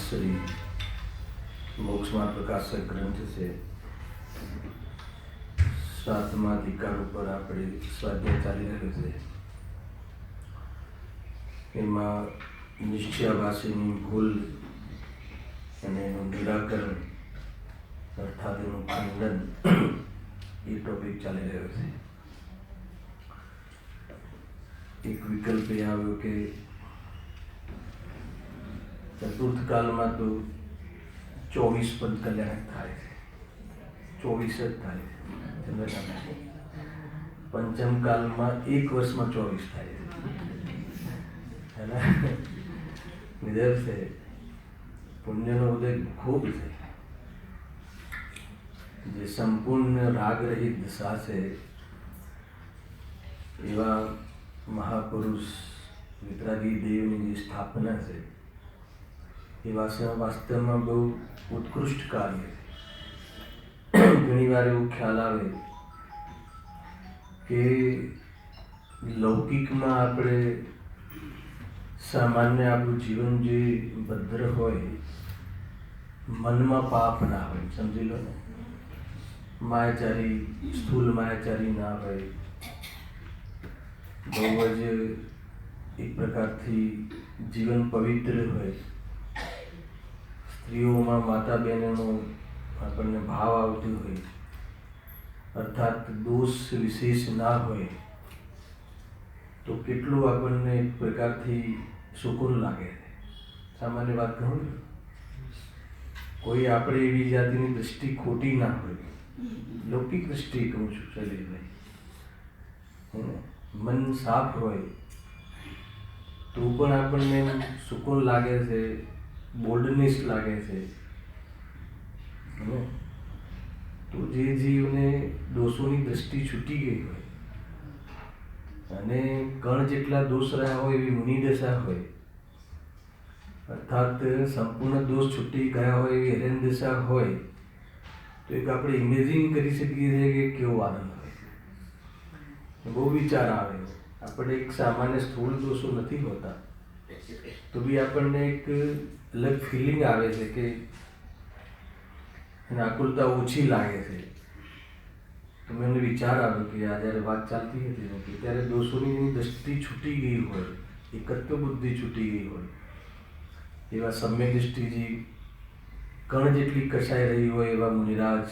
શ્રી મોક્ષમાં પ્રકાશક ગ્રંથ છે. 7મા અધિકાર ઉપર આપણે સ્વાધ્યાય ચાલી રહ્યો છે. એમાં નિશ્ચયાવાસીની ભૂલ અને એનું નિરાકરણ અર્થાત એનું ખંડન એ ટોપિક ચાલી રહ્યો છે. એક વિકલ્પ એ આવ્યો કે ચતુર્થ કાલમાં તો 24 પદ કલ્યાણ થાય છે, 24 જ થાય છે. પંચમ કાલમાં 1 વર્ષમાં 24 થાય છે. નિધર છે, પુણ્યનો ઉદય ખૂબ છે. જે સંપૂર્ણ રાગ રહિત દશા છે એવા મહાપુરુષ વિતરાગી દેવની જે સ્થાપના છે એ વાસ્તવમાં બહુ ઉત્કૃષ્ટ કાર્ય છે. ઘણી વાર એવું ખ્યાલ આવે કે લૌકિકમાં આપણે સામાન્ય આપણું જીવન જે ભદ્ર હોય, મનમાં પાપ ના હોય, સમજી લો ને, માયાચારી, સ્થૂલ માયાચારી ના હોય, બહુ જ એક પ્રકારથી જીવન પવિત્ર હોય, સ્ત્રીઓમાં માતા બહેનોનો આપણને ભાવ આવતો હોય, અર્થાત દોષ વિશેષ ના હોય, તો કેટલું આપણને એક પ્રકારથી સુકૂન લાગે. સામાન્ય વાત કહું, કોઈ આપણે એવી જાતિની દૃષ્ટિ ખોટી ના હોય, લૌકિક દૃષ્ટિ કહું છું શૈલેષભાઈ, મન સાફ હોય તો પણ આપણને સુકૂન લાગે છે, બોલ્ડનેસ લાગે છે. તો જે જીવને દોષોની દ્રષ્ટિ છૂટી ગઈ હોય અને કણ જેટલા દોષ રહ્યા હોય એવી મુનિ દશા હોય, અર્થાત સંપૂર્ણ દોષ છૂટી ગયા હોય એવી હિરેન દશા હોય, તો એક આપણે ઇમેજિન કરી શકીએ છીએ કે કેવો આનંદ હોય. બહુ વિચાર આવે. આપણે એક સામાન્ય સ્થૂળ દોષો નથી હોતા તો બી આપણને એક અલગ ફિલિંગ આવે છે કે એને આકુલતા ઓછી લાગે છે. તો મને વિચાર આવ્યો કે આ જ્યારે વાત ચાલતી હતી ત્યારે દોષોની દ્રષ્ટિ છૂટી ગઈ હોય, એકત્વ બુદ્ધિ છૂટી ગઈ હોય, એવા સમ્યક દૃષ્ટિજી કણ જેટલી કસાઈ રહી હોય એવા મુનિરાજ,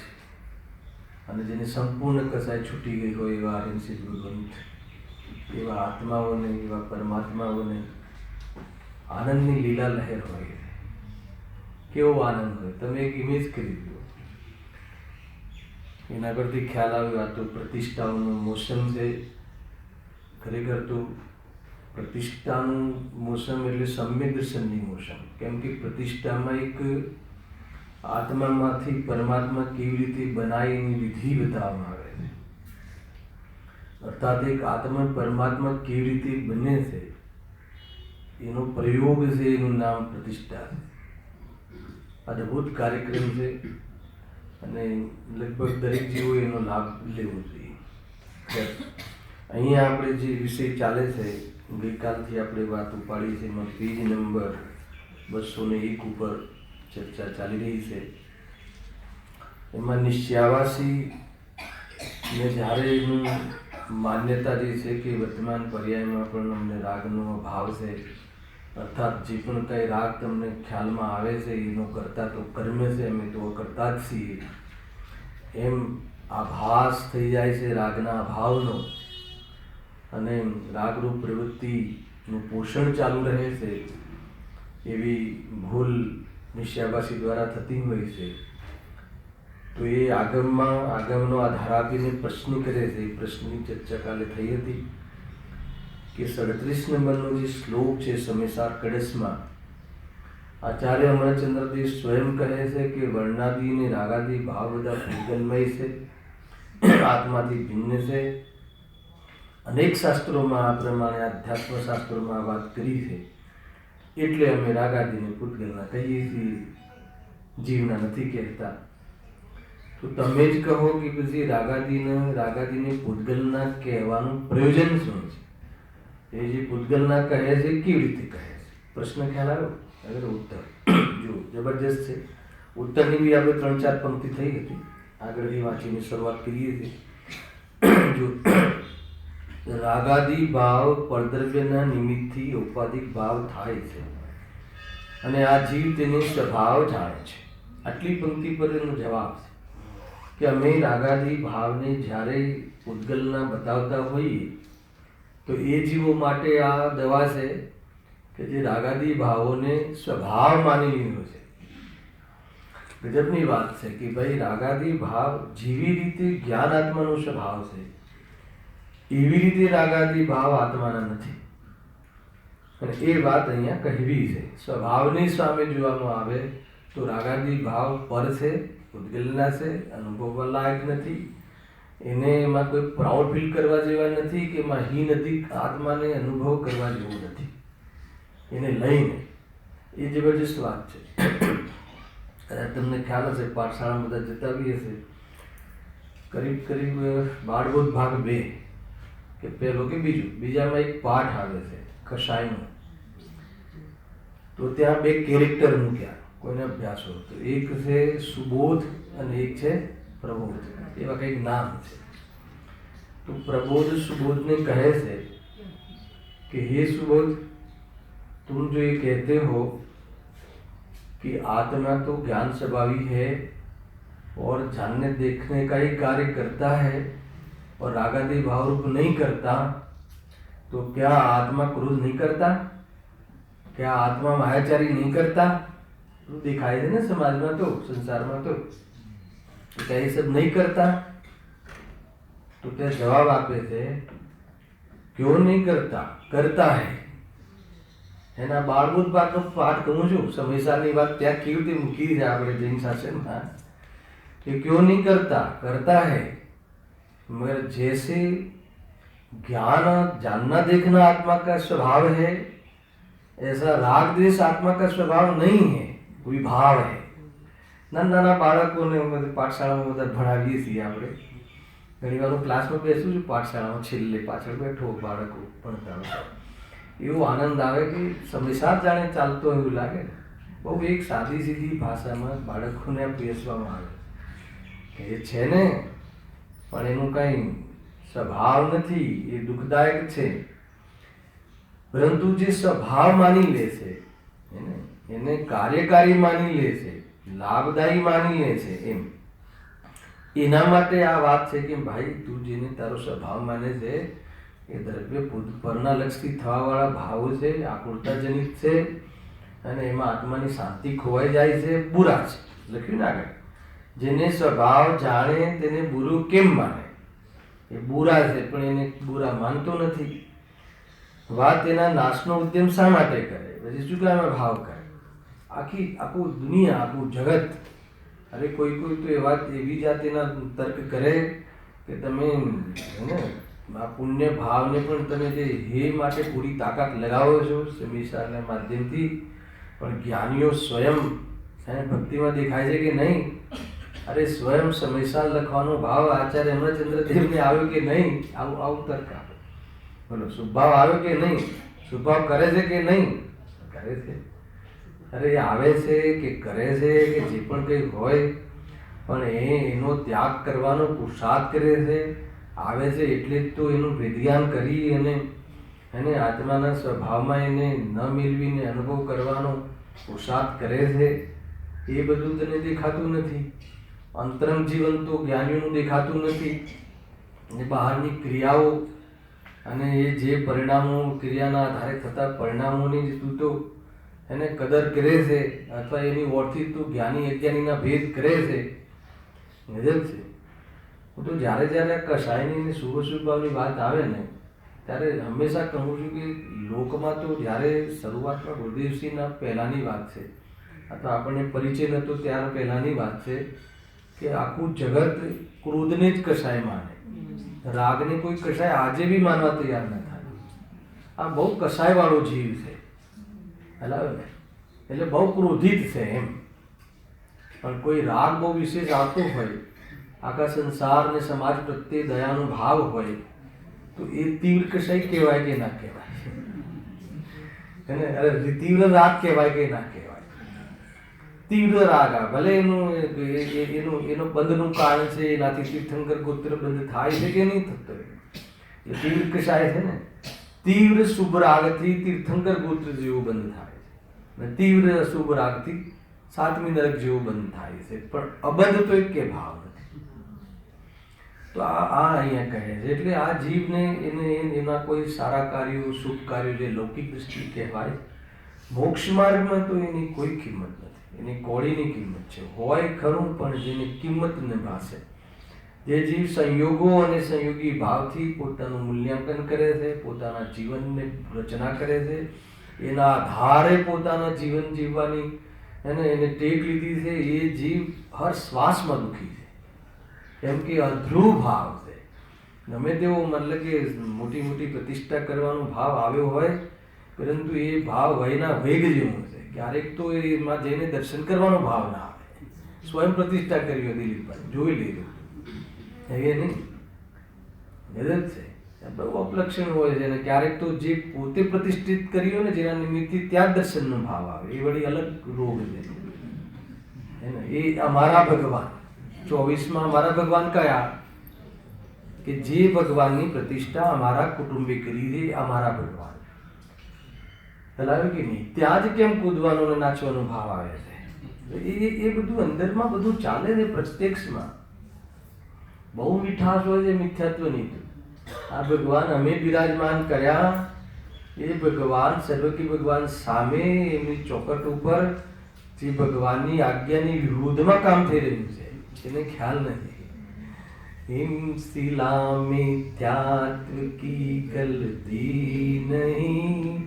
અને જેને સંપૂર્ણ કસાઈ છૂટી ગઈ હોય એવા હરિસિદ્ધ ભગવંત, એવા આત્માઓને, એવા પરમાત્માઓને આનંદની લીલા લહેર હોય. કેવો આનંદ હોય, તમે એક ઇમેજ કરી દો. એના પરથી ખ્યાલ આવ્યો આ તો પ્રતિષ્ઠાઓનું મોસમ છે. ખરેખર તો પ્રતિષ્ઠાનું મોસમ એટલે સમ્યક દર્શનની મોસમ. કેમ કે પ્રતિષ્ઠામાં એક આત્મામાંથી પરમાત્મા કેવી રીતે બનાય એની વિધિ બતાવવામાં આવે છે. અર્થાત એક આત્મા પરમાત્મા કેવી રીતે બને છે એનો પ્રયોગ છે, એનું નામ પ્રતિષ્ઠા છે. અદ્ભુત કાર્યક્રમ છે અને લગભગ દરેક જીવો એનો લાભ લેવો જોઈએ. અહીંયા આપણે જે વિષય ચાલે છે, ગઈકાલથી આપણે વાત ઉપાડી છે, એમાં પેજ નંબર 201 ઉપર ચર્ચા ચાલી રહી છે. એમાં નિશ્ચયાવાસી ને જ્યારે એનું માન્યતા જે છે કે વર્તમાન પર્યાયમાં પણ અમને રાગનો અભાવ છે, અર્થાત જે પણ કંઈ રાગ તમને ખ્યાલમાં આવે છે એનો કરતા તો કર્મ છે, અમે તો કરતા જ છીએ, એમ આભાસ થઈ જાય છે રાગના અભાવનો, અને રાગરૂપ પ્રવૃત્તિનું પોષણ ચાલુ રહે છે, એવી ભૂલ નિશ્ચયાભાસી દ્વારા થતી હોય છે. તો એ આગમનો આધાર આપીને પ્રશ્ન કરે છે. એ પ્રશ્નની ચર્ચા કાલે થઈ હતી કે 37 નંબરનો જે શ્લોક છે સમયસાર કળશમાં, આચાર્ય અમરચંદ્રદેવ સ્વયં કહે છે કે વર્ણાદિ અને રાગાદિ ભાવ બધા ભૂગલમય છે, આત્માથી ભિન્ન છે. અનેક શાસ્ત્રોમાં આ પ્રમાણે આધ્યાત્મ શાસ્ત્રોમાં વાત કરી છે. એટલે અમે રાગાદિને પૂતગલના કહીએ છીએ, જીવના નથી કહેતા. તો તમે જ કહો કે પછી રાગાદિને પૂતગલના કહેવાનું પ્રયોજન શું છે? એ જે પૂતગલના કહે છે કેવી રીતે કહે છે? પ્રશ્ન ખ્યાલ આવ્યો? અગર ઉત્તર જો જબરજસ્ત છે. ઉત્તરની બી આપણે 3-4 પંક્તિ થઈ હતી, આગળની વાંચીને શરૂઆત કરીએ છીએ. જો રાગાદિ ભાવ પરદ્રવ્યના નિમિત્તથી ઔપાધિક ભાવ થાય છે, અને આ જીવ તેને સ્વભાવ જાણે છે. આટલી પંક્તિ પર એનો જવાબ છે કે અમે રાગાદિ ભાવને જ્યારે પૂતગલના બતાવતા હોઈએ તો એ જીવો માટે આ દવા છે કે જે રાગાદિ ભાવોને સ્વભાવ માની લીધો છે. ગજબની વાત છે કે ભાઈ રાગાદિ ભાવ જેવી રીતે જ્ઞાન આત્માનો સ્વભાવ છે, એવી રીતે રાગાદિ ભાવ આત્માના નથી. અને એ વાત અહીંયા કહેવી છે. સ્વભાવની સામે જોવામાં આવે તો રાગાદિ ભાવ પર છે, પૂતગલના છે, અનુભવવા લાયક નથી. એને એમાં કોઈ પ્રાઉડ ફીલ કરવા જેવા નથી કે એમાં હિ નથી, આત્માને અનુભવ કરવા જેવું નથી. એને લઈને એ જબરજસ્ત વાત છે. તમને ખ્યાલ હશે, પાઠશાળામાં બધા જતા બી હશે, કરીબ બાળબોધ ભાગ 2 કે પહેલો કે બીજામાં એક પાઠ આવે છે કશાયનો. તો ત્યાં 2 કેરેક્ટર મૂક્યા કોઈને અભ્યાસ હોય તો, એક છે સુબોધ અને એક છે પ્રબોધ, એવા કંઈક નામ છે. તો પ્રબોધ सुबोधने कहे से कि हे सुबोध, तुम जो ये कहते हो कि आत्मा तो ज्ञान स्वभावी है और जानने देखने का ही कार्य करता है और रागादि भाव रूप नहीं करता, तो क्या आत्मा क्रोध नहीं करता? क्या आत्मा मायाचारी नहीं करता? तो दिखाई दे ना समाज में, तो संसार में तो क्या ये सब नहीं करता? तो क्या जवाब आपे थे क्यों नहीं करता? करता है ना. બાળબોધ પાઠનો પાઠ કહું છું, સમયસારની વાત ત્યાં કેવી રીતે મૂકી છે આપણે જૈન શાસનમાં कि क्यों नहीं करता? करता है. मगर जैसे ज्ञान जानना देखना आत्मा का स्वभाव है, ऐसा राग द्वेष आत्मा का स्वभाव नहीं है, विभाव है. નાના બાળકોને પાઠશાળામાં બધા ભણાવીએ છીએ આપણે. ઘણી વાર હું ક્લાસમાં બેસું છું પાઠશાળામાં, છેલ્લે પાછળ બેઠો બાળકો ભણતા, એવો આનંદ આવે કે સમયસાર જાણે ચાલતો એવું લાગે ને. બહુ એક સાદી સીધી ભાષામાં બાળકોને બેસવામાં આવે કે એ છે ને પણ એનું કંઈ સ્વભાવ નથી, એ દુઃખદાયક છે. પરંતુ જે સ્વભાવ માની લે છે, એને કાર્યકારી માની લે છે, લાભદાયી માની લે છે, એના માટે આ વાત છે કે ભાઈ તું જેને તારો સ્વભાવ માને છે એ દ્રવ્ય પરના લક્ષથી થવાવાળા ભાવો છે, આકૃતાજનિત છે, અને એમાં આત્માની શાંતિ ખોવાઈ જાય છે, બુરા છે. લખ્યું ને આગળ, જેને સ્વભાવ જાણે તેને બુરું કેમ માને? એ બુરા છે પણ એને બુરા માનતો નથી. વાત એના નાશનો ઉદ્યમ શા માટે કરે? પછી શું કામ ભાવ કરે? આખું દુનિયા, આખું જગત, અરે કોઈ તો એવી જાતિના તર્ક કરે કે તમે આ પુણ્ય ભાવને પણ તમે જે હે માટે પૂરી તાકાત લગાવો છો સમીસારના માધ્યમથી, પણ જ્ઞાનીઓ સ્વયં ભક્તિમાં દેખાય છે કે નહીં? અરે સ્વયં સમયસાર લખવાનો ભાવ આચાર્ય અમરચંદ્રદેવને આવ્યો કે નહીં? આવું તર્ક આપો. બોલો, શુભાવ આવ્યો કે નહીં? શુભાવ કરે છે કે નહીં? કરે છે. અરે આવે છે કે કરે છે કે જે પણ કંઈ હોય, પણ એનો ત્યાગ કરવાનો પુરુષાર્થ કરે છે, આવે છે એટલે જ તો એનું વિધ્યાન કરી અને એને આત્માના સ્વભાવમાં એને ન મેળવીને અનુભવ કરવાનો પુરુષાર્થ કરે છે. એ બધું તને દેખાતું નથી. અંતરંગ જીવન તો જ્ઞાનીઓનું દેખાતું નથી. એ બહારની ક્રિયાઓ અને એ જે પરિણામો, ક્રિયાના આધારે થતા પરિણામોની જ તું તો એને કદર કરે છે અથવા એની ઓળથી તું જ્ઞાની અજ્ઞાનીના ભેદ કરે છે. ગજબ છે. હું તો જ્યારે જ્યારે કસાયની અને શુભ વાત આવે ને ત્યારે હંમેશા કહું છું કે લોકમાં તો જ્યારે શરૂઆતમાં ગુરુદેવસિંહના પહેલાંની વાત છે અથવા આપણને પરિચય નહોતો ત્યાર પહેલાંની વાત છે કે આખું જગત ક્રોધને જ કસાય માને, રાગને કોઈ કસાય આજે બી માનવા તૈયાર ન થાય. આ બહુ કસાયવાળો જીવ છે, એટલે બહુ ક્રોધિત છે એમ. પણ કોઈ રાગ બહુ વિશેષ આવતો હોય, આખા સંસાર ને સમાજ પ્રત્યે દયાનો ભાવ હોય તો એ તીવ્ર કસાય કહેવાય કે ના કહેવાય? અરે તીવ્ર રાગ કહેવાય કે ના કહેવાય? તીવ્ર રાગ આ ભલે એનો બંધનું કારણ છે, એનાથી તીર્થંકર ગોત્ર બંધ થાય છે કે નહીં થતો, એ તીવ્ર કસાય છે ને. તીવ્ર શુભ રાગથી તીર્થંકર ગોત્ર જેવું બંધ થાય છે, તીવ્ર શુભ રાગથી સાતમી નરક જેવું બંધ થાય છે. પણ અબંધ તો એક કે ભાવ નથી. તો આ અહીંયા કહે છે. એટલે આ જીવને એના કોઈ સારા કાર્યો, શુભ કાર્યો જે લૌકિક દૃષ્ટિ કહેવાય, મોક્ષ માર્ગમાં તો એની કોઈ કિંમત નથી. એની કોળીની કિંમત છે, હોય ખરું પણ જેની કિંમત ન ભાષે. જે જીવ સંયોગો અને સંયોગી ભાવથી પોતાનું મૂલ્યાંકન કરે છે, પોતાના જીવનને રચના કરે છે, એના આધારે પોતાના જીવન જીવવાની એને ટેક લીધી છે, એ જીવ હર શ્વાસમાં દુઃખી છે. કેમ કે અધ્રુવ ભાવ છે. ગમે તેવો મતલબ કે મોટી મોટી પ્રતિષ્ઠા કરવાનો ભાવ આવ્યો હોય, પરંતુ એ ભાવ વયના વેગ જેવો છે. ક્યારેક તો એમાં જઈને દર્શન કરવાનો ભાવ ના આવે. સ્વયં પ્રતિષ્ઠા કરી હોય દિલીપભાઈ, જોઈ લેજો એ નહીં. ગજબ છે. બહુ અપલક્ષણ હોય છે. અને ક્યારેક તો જે પોતે પ્રતિષ્ઠિત કરી હોય ને જેના નિમિત્તથી ત્યાં દર્શનનો ભાવ આવે, એ વળી અલગ રોગ છે. એ અમારા ભગવાન 24માં અમારા ભગવાન કયા કે જે ભગવાનની પ્રતિષ્ઠા અમારા કુટુંબે કરી છે, અમારા ભગવાન ચલાવે કે નહીં, ત્યાં જ કેમ કૂદવાનો અને નાચવાનો ભાવ આવે છે. એ બધું અંદરમાં બધું ચાલે છે. પ્રત્યક્ષમાં બહુ મીઠાશ હોય છે મિથ્યાત્વની. આ ભગવાન અમે બિરાજમાન કર્યા, એ ભગવાન સર્વકી ભગવાન સામે એમની ચોકટ ઉપર જે ભગવાનની આજ્ઞાની વિરુદ્ધમાં કામ થઈ રહ્યું છે, એને ખ્યાલ નથી. હિમ શિલા મિથ્યાત્વ કી ગલતી નહીં,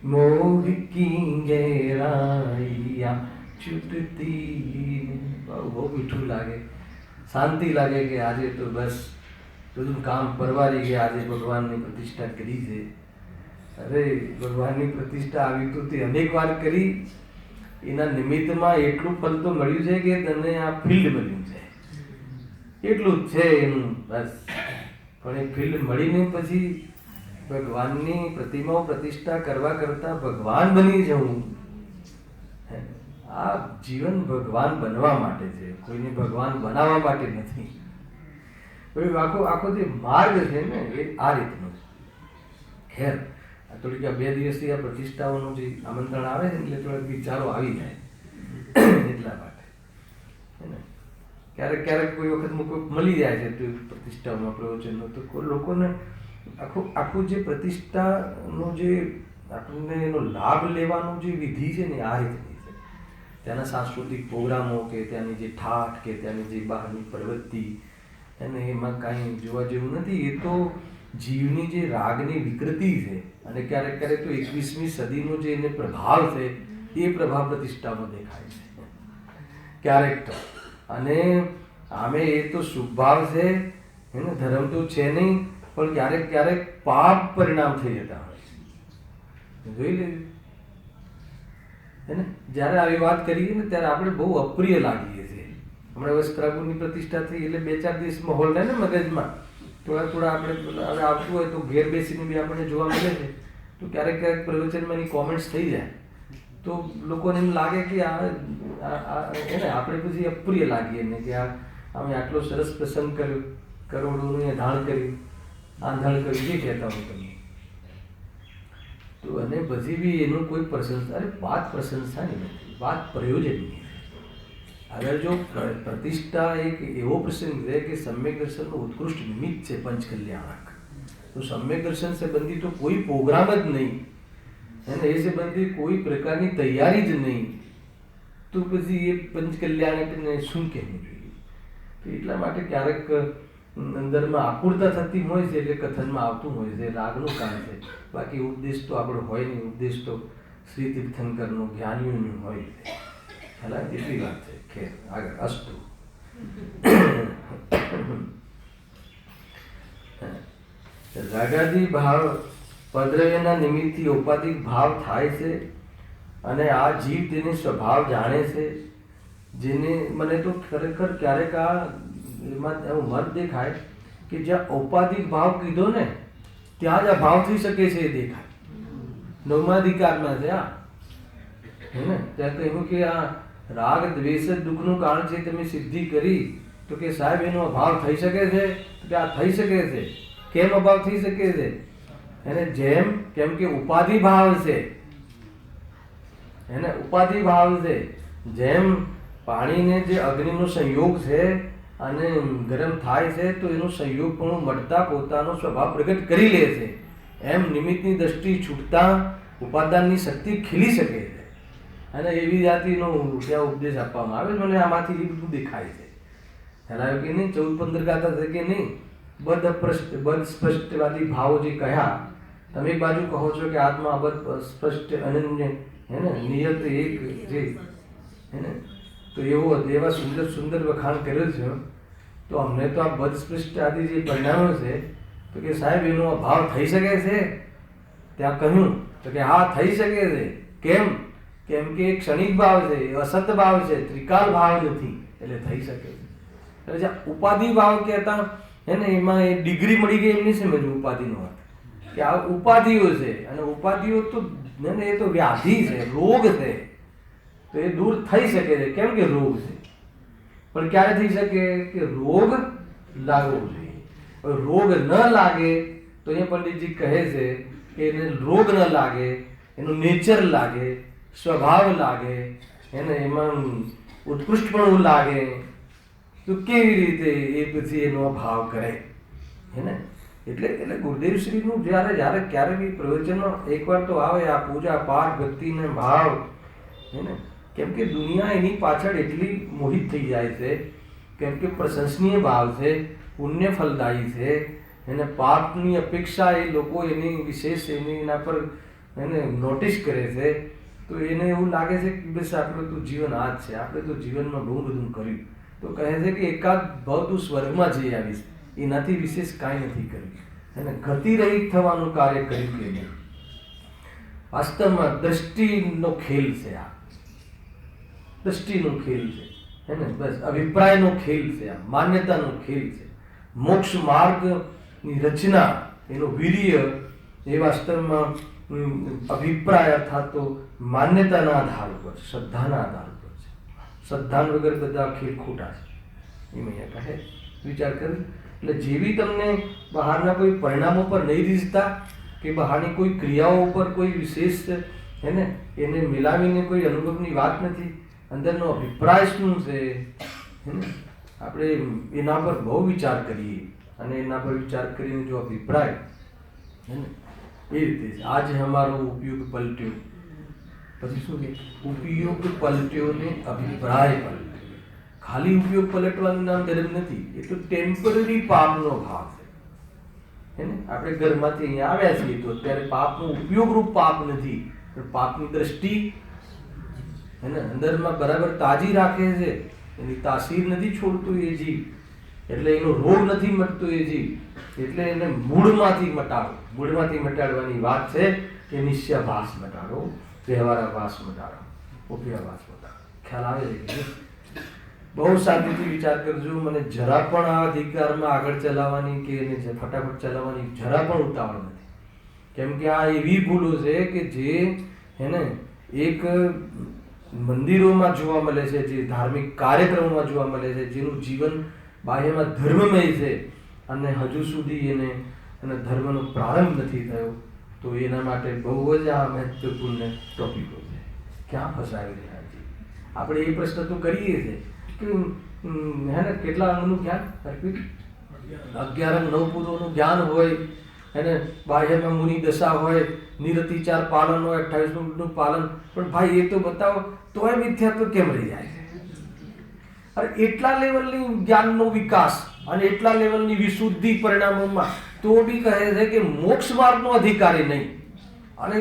મોહ કી ગહેરાઈયા છૂટતી. બહુ મીઠું લાગે, શાંતિ લાગે કે આજે તો બસ બધું કામ પરવારી ગયા, આજે ભગવાનની પ્રતિષ્ઠા કરી છે. અરે ભગવાનની પ્રતિષ્ઠા આવી તો તે અનેક વાર કરી, એના નિમિત્તમાં એટલું ફલ તો મળ્યું છે કે તને આ ફિલ્ડ મળ્યું છે, એટલું જ છે એનું બસ. પણ એ ફિલ્ડ મળીને પછી ભગવાનની પ્રતિમાઓ પ્રતિષ્ઠા કરવા કરતાં ભગવાન બની જવું, આ જીવન ભગવાન બનવા માટે છે, કોઈને ભગવાન બનાવવા માટે નથી. આખો જે માર્ગ છે ને એ આ રીતનો છે. ખેર થોડીક 2 દિવસથી આ પ્રતિષ્ઠાઓનું જે આમંત્રણ આવે છે એટલે થોડાક વિચારો આવી જાય એટલા માટે. ક્યારેક ક્યારેક કોઈ વખત મળી જાય છે તો પ્રતિષ્ઠાઓમાં પ્રવચનનો, તો લોકોને આખું જે પ્રતિષ્ઠાનો જે આપણને એનો લાભ લેવાનો જે વિધિ છે ને આ રીતની છે. ત્યાંના સાંસ્કૃતિક પ્રોગ્રામો કે ત્યાંની જે ઠાઠ કે ત્યાંની જે બહારની પ્રવૃત્તિ, અને એમાં કાંઈ જોવા જેવું નથી. એ તો જીવની જે રાગની વિકૃતિ છે, અને ક્યારેક ક્યારેક તો 21મી સદીનો જે એને પ્રભાવ છે એ પ્રભાવ પ્રતિષ્ઠામાં દેખાય છે ક્યારેક તો. અને આમે એ તો શુભ ભાવ છે, એને ધર્મ તો છે નહીં, પણ ક્યારેક ક્યારેક પાપ પરિણામ થઈ જતા હોય છે. જોઈ લેજો હે ને. જ્યારે આવી વાત કરીએ ને ત્યારે આપણે બહુ અપ્રિય લાગીએ છીએ. હમણાં વસ્ત્રાપુરની પ્રતિષ્ઠા થઈ એટલે 2-4 દિવસ માહોલ રહે ને મગજમાં, થોડા આપણે હવે આવતું હોય તો ઘેર બેસીને બી આપણને જોવા મળે છે. તો ક્યારેક ક્યારેક પ્રવચનમાં એની કોમેન્ટ્સ થઈ જાય તો લોકોને એમ લાગે કે એને આપણે પછી અપ્રિય લાગીએ ને કે અમે આટલો સરસ પ્રસંગ કર્યો, કરોડોની ધાણ કરી, આંધણ કરી, જે કહેતા હું તમને. તો અને પછી બી એનું કોઈ પ્રશંસા, અરે વાત પ્રશંસાની નથી, વાત પ્રયોજનની. અગર જો પ્રતિષ્ઠા એક એવો પ્રસંગ છે કે સમ્યક દર્શનનું ઉત્કૃષ્ટ નિમિત્ત છે પંચકલ્યાણક, તો સમ્યક દર્શન સંબંધી તો કોઈ પ્રોગ્રામ જ નહીં અને એ સંબંધી કોઈ પ્રકારની તૈયારી જ નહીં, તો પછી એ પંચકલ્યાણકને શું કહેવું જોઈએ? તો એટલા માટે ક્યારેક અંદરમાં આકુરતા થતી હોય છે એટલે કથનમાં આવતું હોય છે, રાગનું કામ છે. બાકી ઉપદેશ તો આપણો હોય નહીં, ઉપદેશ તો શ્રી તીર્થંકરનો, જ્ઞાનીઓનું હોય છે. ખ્યાલ એટલી વાત છે. ખેર આગળ અસ્તુ. રાગાદી ભાવ પદ્રવ્યના નિમિત્તથી ઔપાધિક ભાવ થાય છે અને આ જીવ તેને સ્વભાવ જાણે છે. જેને મને તો ખરેખર ક્યારેક આ એમાં એવું મત દેખાય કે જ્યાં ઔપાધિક ભાવ કીધો ને ત્યાં જ આ ભાવ થઈ શકે છે એ દેખાય. નવમાધિકારમાં છે આ, હે ને? ત્યાં કહ્યું કે આ રાગ દ્વેષ જ દુઃખનું કારણ છે, તમે સિદ્ધિ કરી તો કે સાહેબ એનો અભાવ થઈ શકે છે? કે આ થઈ શકે છે. કેમ અભાવ થઈ શકે છે? એને જેમ, કેમ કે ઉપાધિ ભાવ છે, એને ઉપાધિ ભાવ છે. જેમ પાણીને જે અગ્નિનો સંયોગ છે અને ગરમ થાય છે તો એનો સંયોગ પણ મળતા પોતાનો સ્વભાવ પ્રગટ કરી લે છે, એમ નિમિત્તની દ્રષ્ટિ છૂટતા ઉપાદાનની શક્તિ ખીલી શકે છે. અને એવી જાતિનો ત્યાં ઉપદેશ આપવામાં આવે. મને આમાંથી એ બધું દેખાય છે. ખ્યાલ આવ્યો કે નહીં? 14-15 ગાતા છે કે નહીં? બદ સ્પષ્ટવાદી ભાવો જે કહ્યા, તમે એક બાજુ કહો છો કે આત્મા બદ સ્પષ્ટ અનન્ય, હે ને, નિયત એક જે, હે ને, તો એવા સુંદર સુંદર વખાણ કર્યો છે. તો અમને તો આ બદ સ્પષ્ટ આદિ જે પરિણામો છે તો કે સાહેબ એનો ભાવ થઈ શકે છે? ત્યાં કહ્યું તો કે હા થઈ શકે છે. કેમ? કેમ કે એક ક્ષણિક ભાવ છે, અસત ભાવ છે, ત્રિકાલ ભાવ નથી, એટલે થઈ શકે છે. એટલે જે ઉપાધિ ભાવ કહેતા હે ને, એમાં એ ડિગ્રી મળી ગઈ એમની સમજ ઉપાધિનો અર્થ કે આ ઉપાધિઓ છે અને ઉપાધિઓ તો એ તો વ્યાધિ છે, રોગ છે, તો એ દૂર થઈ શકે છે. કેમ કે રોગ છે. પણ ક્યારે થઈ શકે? કે રોગ લાગવો જોઈએ. રોગ ન લાગે તો એ પંડિતજી કહે છે કે એને રોગ ન લાગે, એનું નેચર લાગે, સ્વભાવ લાગે, એને એમાં ઉત્કૃષ્ટપણું લાગે, તો કેવી રીતે એ પછી એનો ભાવ કરે, હે ને? એટલે ગુરુદેવ શ્રીનું જ્યારે ક્યારે બી પ્રવચનો એકવાર તો આવે, આ પૂજા પાઠ ભક્તિને ભાવ, હે ને, કેમ કે દુનિયા એની પાછળ એટલી મોહિત થઈ જાય છે, કેમ કે પ્રશંસનીય ભાવ છે, પુણ્ય ફલદાયી છે, એને પાપની અપેક્ષા એ લોકો એની વિશેષ એના પર એને નોટિસ કરે છે. તો એને એવું લાગે છે કે બસ આપણું તો જીવન આ જ છે, આપણે તો જીવનમાં બહુ બધું કર્યું, તો કહે છે કે એકાદ ભાવ તું સ્વર્ગમાં જઈ આવીશ, એનાથી વિશેષ કાંઈ નથી કર્યું, અને ગતિરહિત થવાનું કાર્ય કર્યું કે નહીં. વાસ્તવમાં દ્રષ્ટિનો ખેલ છે આ, દ્રષ્ટિનો ખેલ છે, હે ને? બસ અભિપ્રાયનો ખેલ છે, આ માન્યતાનો ખેલ છે. મોક્ષ માર્ગની રચના, એનો વીર્ય એ વાસ્તવમાં અભિપ્રાય અર્થાત તો માન્યતાના આધાર ઉપર, શ્રદ્ધાના આધાર ઉપર છે. શ્રદ્ધા વગર બધા ખેલ ખોટા છે એમ અહીંયા કહે. વિચાર કરી એટલે જેવી તમને બહારના કોઈ પરિણામો પર નહીં રીઝતા કે બહારની કોઈ ક્રિયાઓ ઉપર કોઈ વિશેષ, હે ને, એને મિલાવીને કોઈ અનુભવની વાત નથી. અંદરનો અભિપ્રાય શું છે, હે ને, આપણે એના પર બહુ વિચાર કરીએ અને એના પર વિચાર કરીને જો અભિપ્રાય, હે ને, એ રીતે આજ અમારો ઉપયોગ પલટ્યો, પછી શું કે ઉપયોગ પલટ્યો ને અભિપ્રાય પલટ્યો. ખાલી ઉપયોગ પલટવાનું નામ દરેક નથી, એ તો ટેમ્પરરી પાપનો ભાવ છે, હે ને? આપણે ઘરમાંથી અહીંયા આવ્યા છીએ તો અત્યારે પાપનો ઉપયોગરૂપ પાપ નથી, પણ પાપની દ્રષ્ટિ, હે ને, અંદરમાં બરાબર તાજી રાખે છે, એની તાસીર નથી છોડતું એ જીવ, એટલે એનો રોગ નથી મટતો એ જીવ, એટલે એને મૂળમાંથી મટાડો. મૂળમાંથી મટાડવાની વાત છે કે નિશ્ચયાભાસ મટાડો, વ્યવહારાભાસ મટાડો, ઉપયાભાસ મટાડો. ખ્યાલ આવે છે કે બહુ શાંતિથી વિચાર કરજો. મને જરા પણ આ અધિકારમાં આગળ ચલાવવાની કે એને ફટાફટ ચલાવવાની જરા પણ ઉતાવળ નથી, કેમ કે આ એવી ભૂલો છે કે જે, હે ને, એક મંદિરોમાં જોવા મળે છે, જે ધાર્મિક કાર્યક્રમોમાં જોવા મળે છે, જેનું જીવન બાહ્યમાં ધર્મમય છે, અને હજુ સુધી એને ધર્મનો પ્રારંભ નથી થયો, તો એના માટે બહુ જ આ મહત્વપૂર્ણ ટોપિકો છે. ક્યાં ફસાવી રહ્યા છીએ આપણે? એ પ્રશ્ન તો કરીએ છીએ કે હે ને કેટલા અંગનું જ્ઞાન? 11 અંગ 9 પૂરોનું જ્ઞાન હોય, એને બાહ્યમાં મુનિ દશા હોય, નિરતિચાર પાલન હોય, 28 મિનિટનું પાલન, પણ ભાઈ એ તો બતાવો તોય મિથ્યાત્વ કેમ રહી જાય છે? અરે એટલા લેવલની જ્ઞાનનો વિકાસ અને એટલા લેવલની વિશુદ્ધિ પરિણામોમાં તો બી કહે છે કે મોક્ષ માર્ગનો અધિકારી નહીં. અને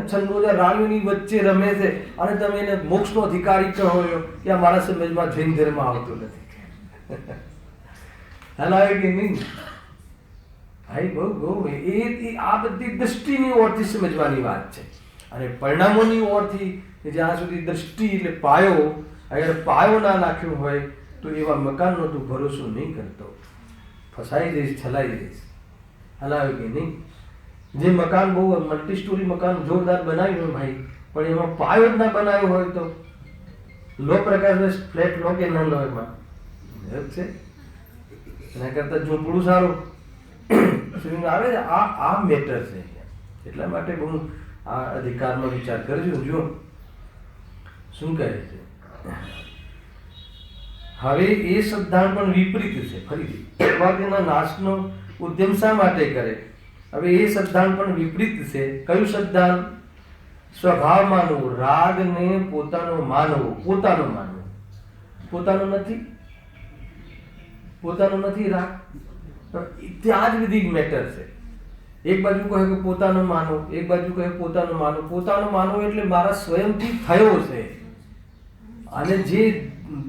છંદોજા રાણીઓની વચ્ચે રમે છે અને તમે એને મોક્ષનો અધિકારી કહો છો, કે આ મારા સમજમાં જૈન ધર્મ આવતો નથી. હલાવે કે નહીં ભાઈ? બહુ એ આ બધી દ્રષ્ટિની ઓરથી સમજવાની વાત છે. અને પરિણામોની ઓરથી જ્યાં સુધી દ્રષ્ટિ એટલે પાયો, અગર પાયો ના નાખ્યો હોય તો એવા મકાનનો તું ભરોસો નહીં કરતો, ફસાઈ જઈશ, છલાઈ જઈશ. હલાવે કે નહીં? જે મકાન બહુ મલ્ટી સ્ટોરી મકાન જોરદાર બનાવ્યું હોય ભાઈ, પણ એમાં પાયો જ ના બનાવ્યો હોય તો લો પ્રકાશ ફ્લેટ લો કે ના લો, એમાં છે એના કરતા ઝૂંપડું સારું આવે છે. આ મેટર છે. એટલા માટે બહુ આ અધિકારનો વિચાર કરજો. જો શું કહે છે હવે, એ સિદ્ધાંત પણ વિપરીત છે. ફરીથી સૌભાગ્યના નાશનો ઉદ્યમ શા માટે કરે? હવે એ સિદ્ધાંત પણ વિપરીત છે. કયું સિદ્ધાંત? સ્વભાવ માનવો, રાગને પોતાનો માનવો. પોતાનો માનવો, પોતાનો નથી, પોતાનો નથી રાગ. ત્યાં જ બધી મેટર છે. એક બાજુ કહે કે પોતાનો માનો, એક બાજુ કહે પોતાનો માનો. પોતાનો માનો એટલે મારા સ્વયંથી થયો છે, અને જે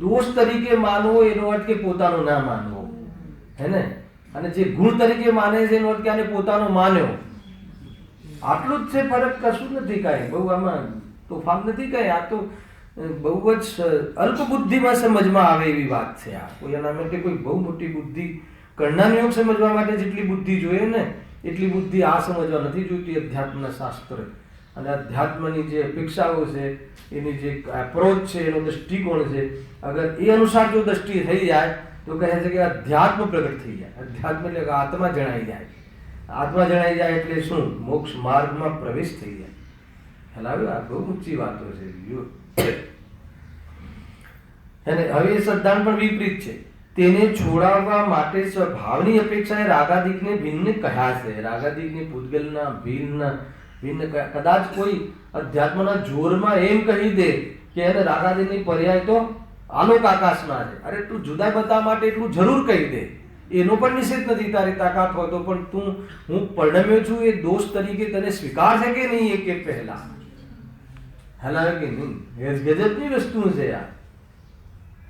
દોષ તરીકે માનવો એનો અર્થ કે પોતાનો ના માનવો, હે ને? અને જે ગુણ તરીકે માને છે એનો અર્થ કે આને પોતાનો માન્યો. આટલું જ છે ફરક, કશું નથી કાંઈ બહુ આમાં તોફાન નથી કાંઈ. આ તો બહુ જ અલ્પ બુદ્ધિમાં સમજમાં આવે એવી વાત છે. આ કોઈ એના માટે કોઈ બહુ મોટી બુદ્ધિ કરનાર યોગ સમજવા માટે જેટલી બુદ્ધિ જોઈએ ને એટલી બુદ્ધિ આ સમજવા નથી જોઈતી. અધ્યાત્મના શાસ્ત્ર અને અધ્યાત્મની જે અપેક્ષાઓ છે, એની જે એપ્રોચ છે, એનો દૃષ્ટિકોણ છે, અગર એ અનુસાર જો દ્રષ્ટિ થઈ જાય તો કહે છે કે અધ્યાત્મ પ્રગટ થઈ જાય. અધ્યાત્મ એટલે આત્મા જણાઈ જાય. આત્મા જણાઈ જાય એટલે શું? મોક્ષ માર્ગમાં પ્રવેશ થઈ જાય. હલાવ્યો? આ બહુ ઊંચી વાતો છે. હવે એ સિદ્ધાંત પણ વિપરીત છે. તેને છોડાવવા માટે સ્વભાવની અપેક્ષાએ રાગાદિકને ભિન્ન કહ્યા છે. રાગાદિકને પૂતગલના ભિન્ન કદાચ કોઈ અધ્યાત્મના જોરમાં એમ કહી દે કે એને રાગાદિકની પર્યાય તો આલોક આકાશના છે. અરે તું જુદા બતાવવા માટે એટલું જરૂર કહી દે, એનો પણ નિષેધ નથી તારી તાકાત હોય તો, પણ તું હું પરિણમ્યો છું એ દોષ તરીકે તને સ્વીકાર છે કે નહીં એ કે પહેલા? હલાવે કે નહીં? ગજબની વસ્તુ છે આ,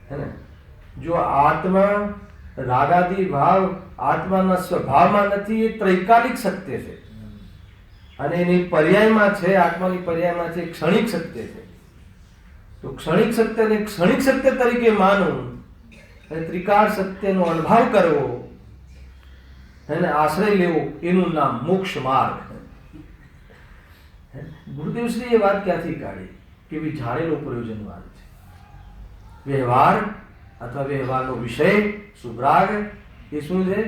હે ને? જો આત્મા રાગાદી ભાવ આત્માના સ્વભાવમાં નથી, એ ત્રૈકાલિક સત્ય છે, અને એની પર્યાયમાં છે, આત્માની પર્યાયમાં છે ક્ષણિક સત્ય છે. તો ક્ષણિક સત્યને ક્ષણિક સત્ય તરીકે માનવું અને ત્રિકાળ સત્યનો અનુભવ કરવો, એને આશ્રય લેવો, એનું નામ મોક્ષ માર્ગ. ગુરુદેવશ્રી એ વાત ક્યાંથી કાઢી કે ભાઈ જાણેલો પ્રયોજનવાન છે. વ્યવહાર અથવા વ્યવહારનો વિષય સુભ્રાગ એ શું છે?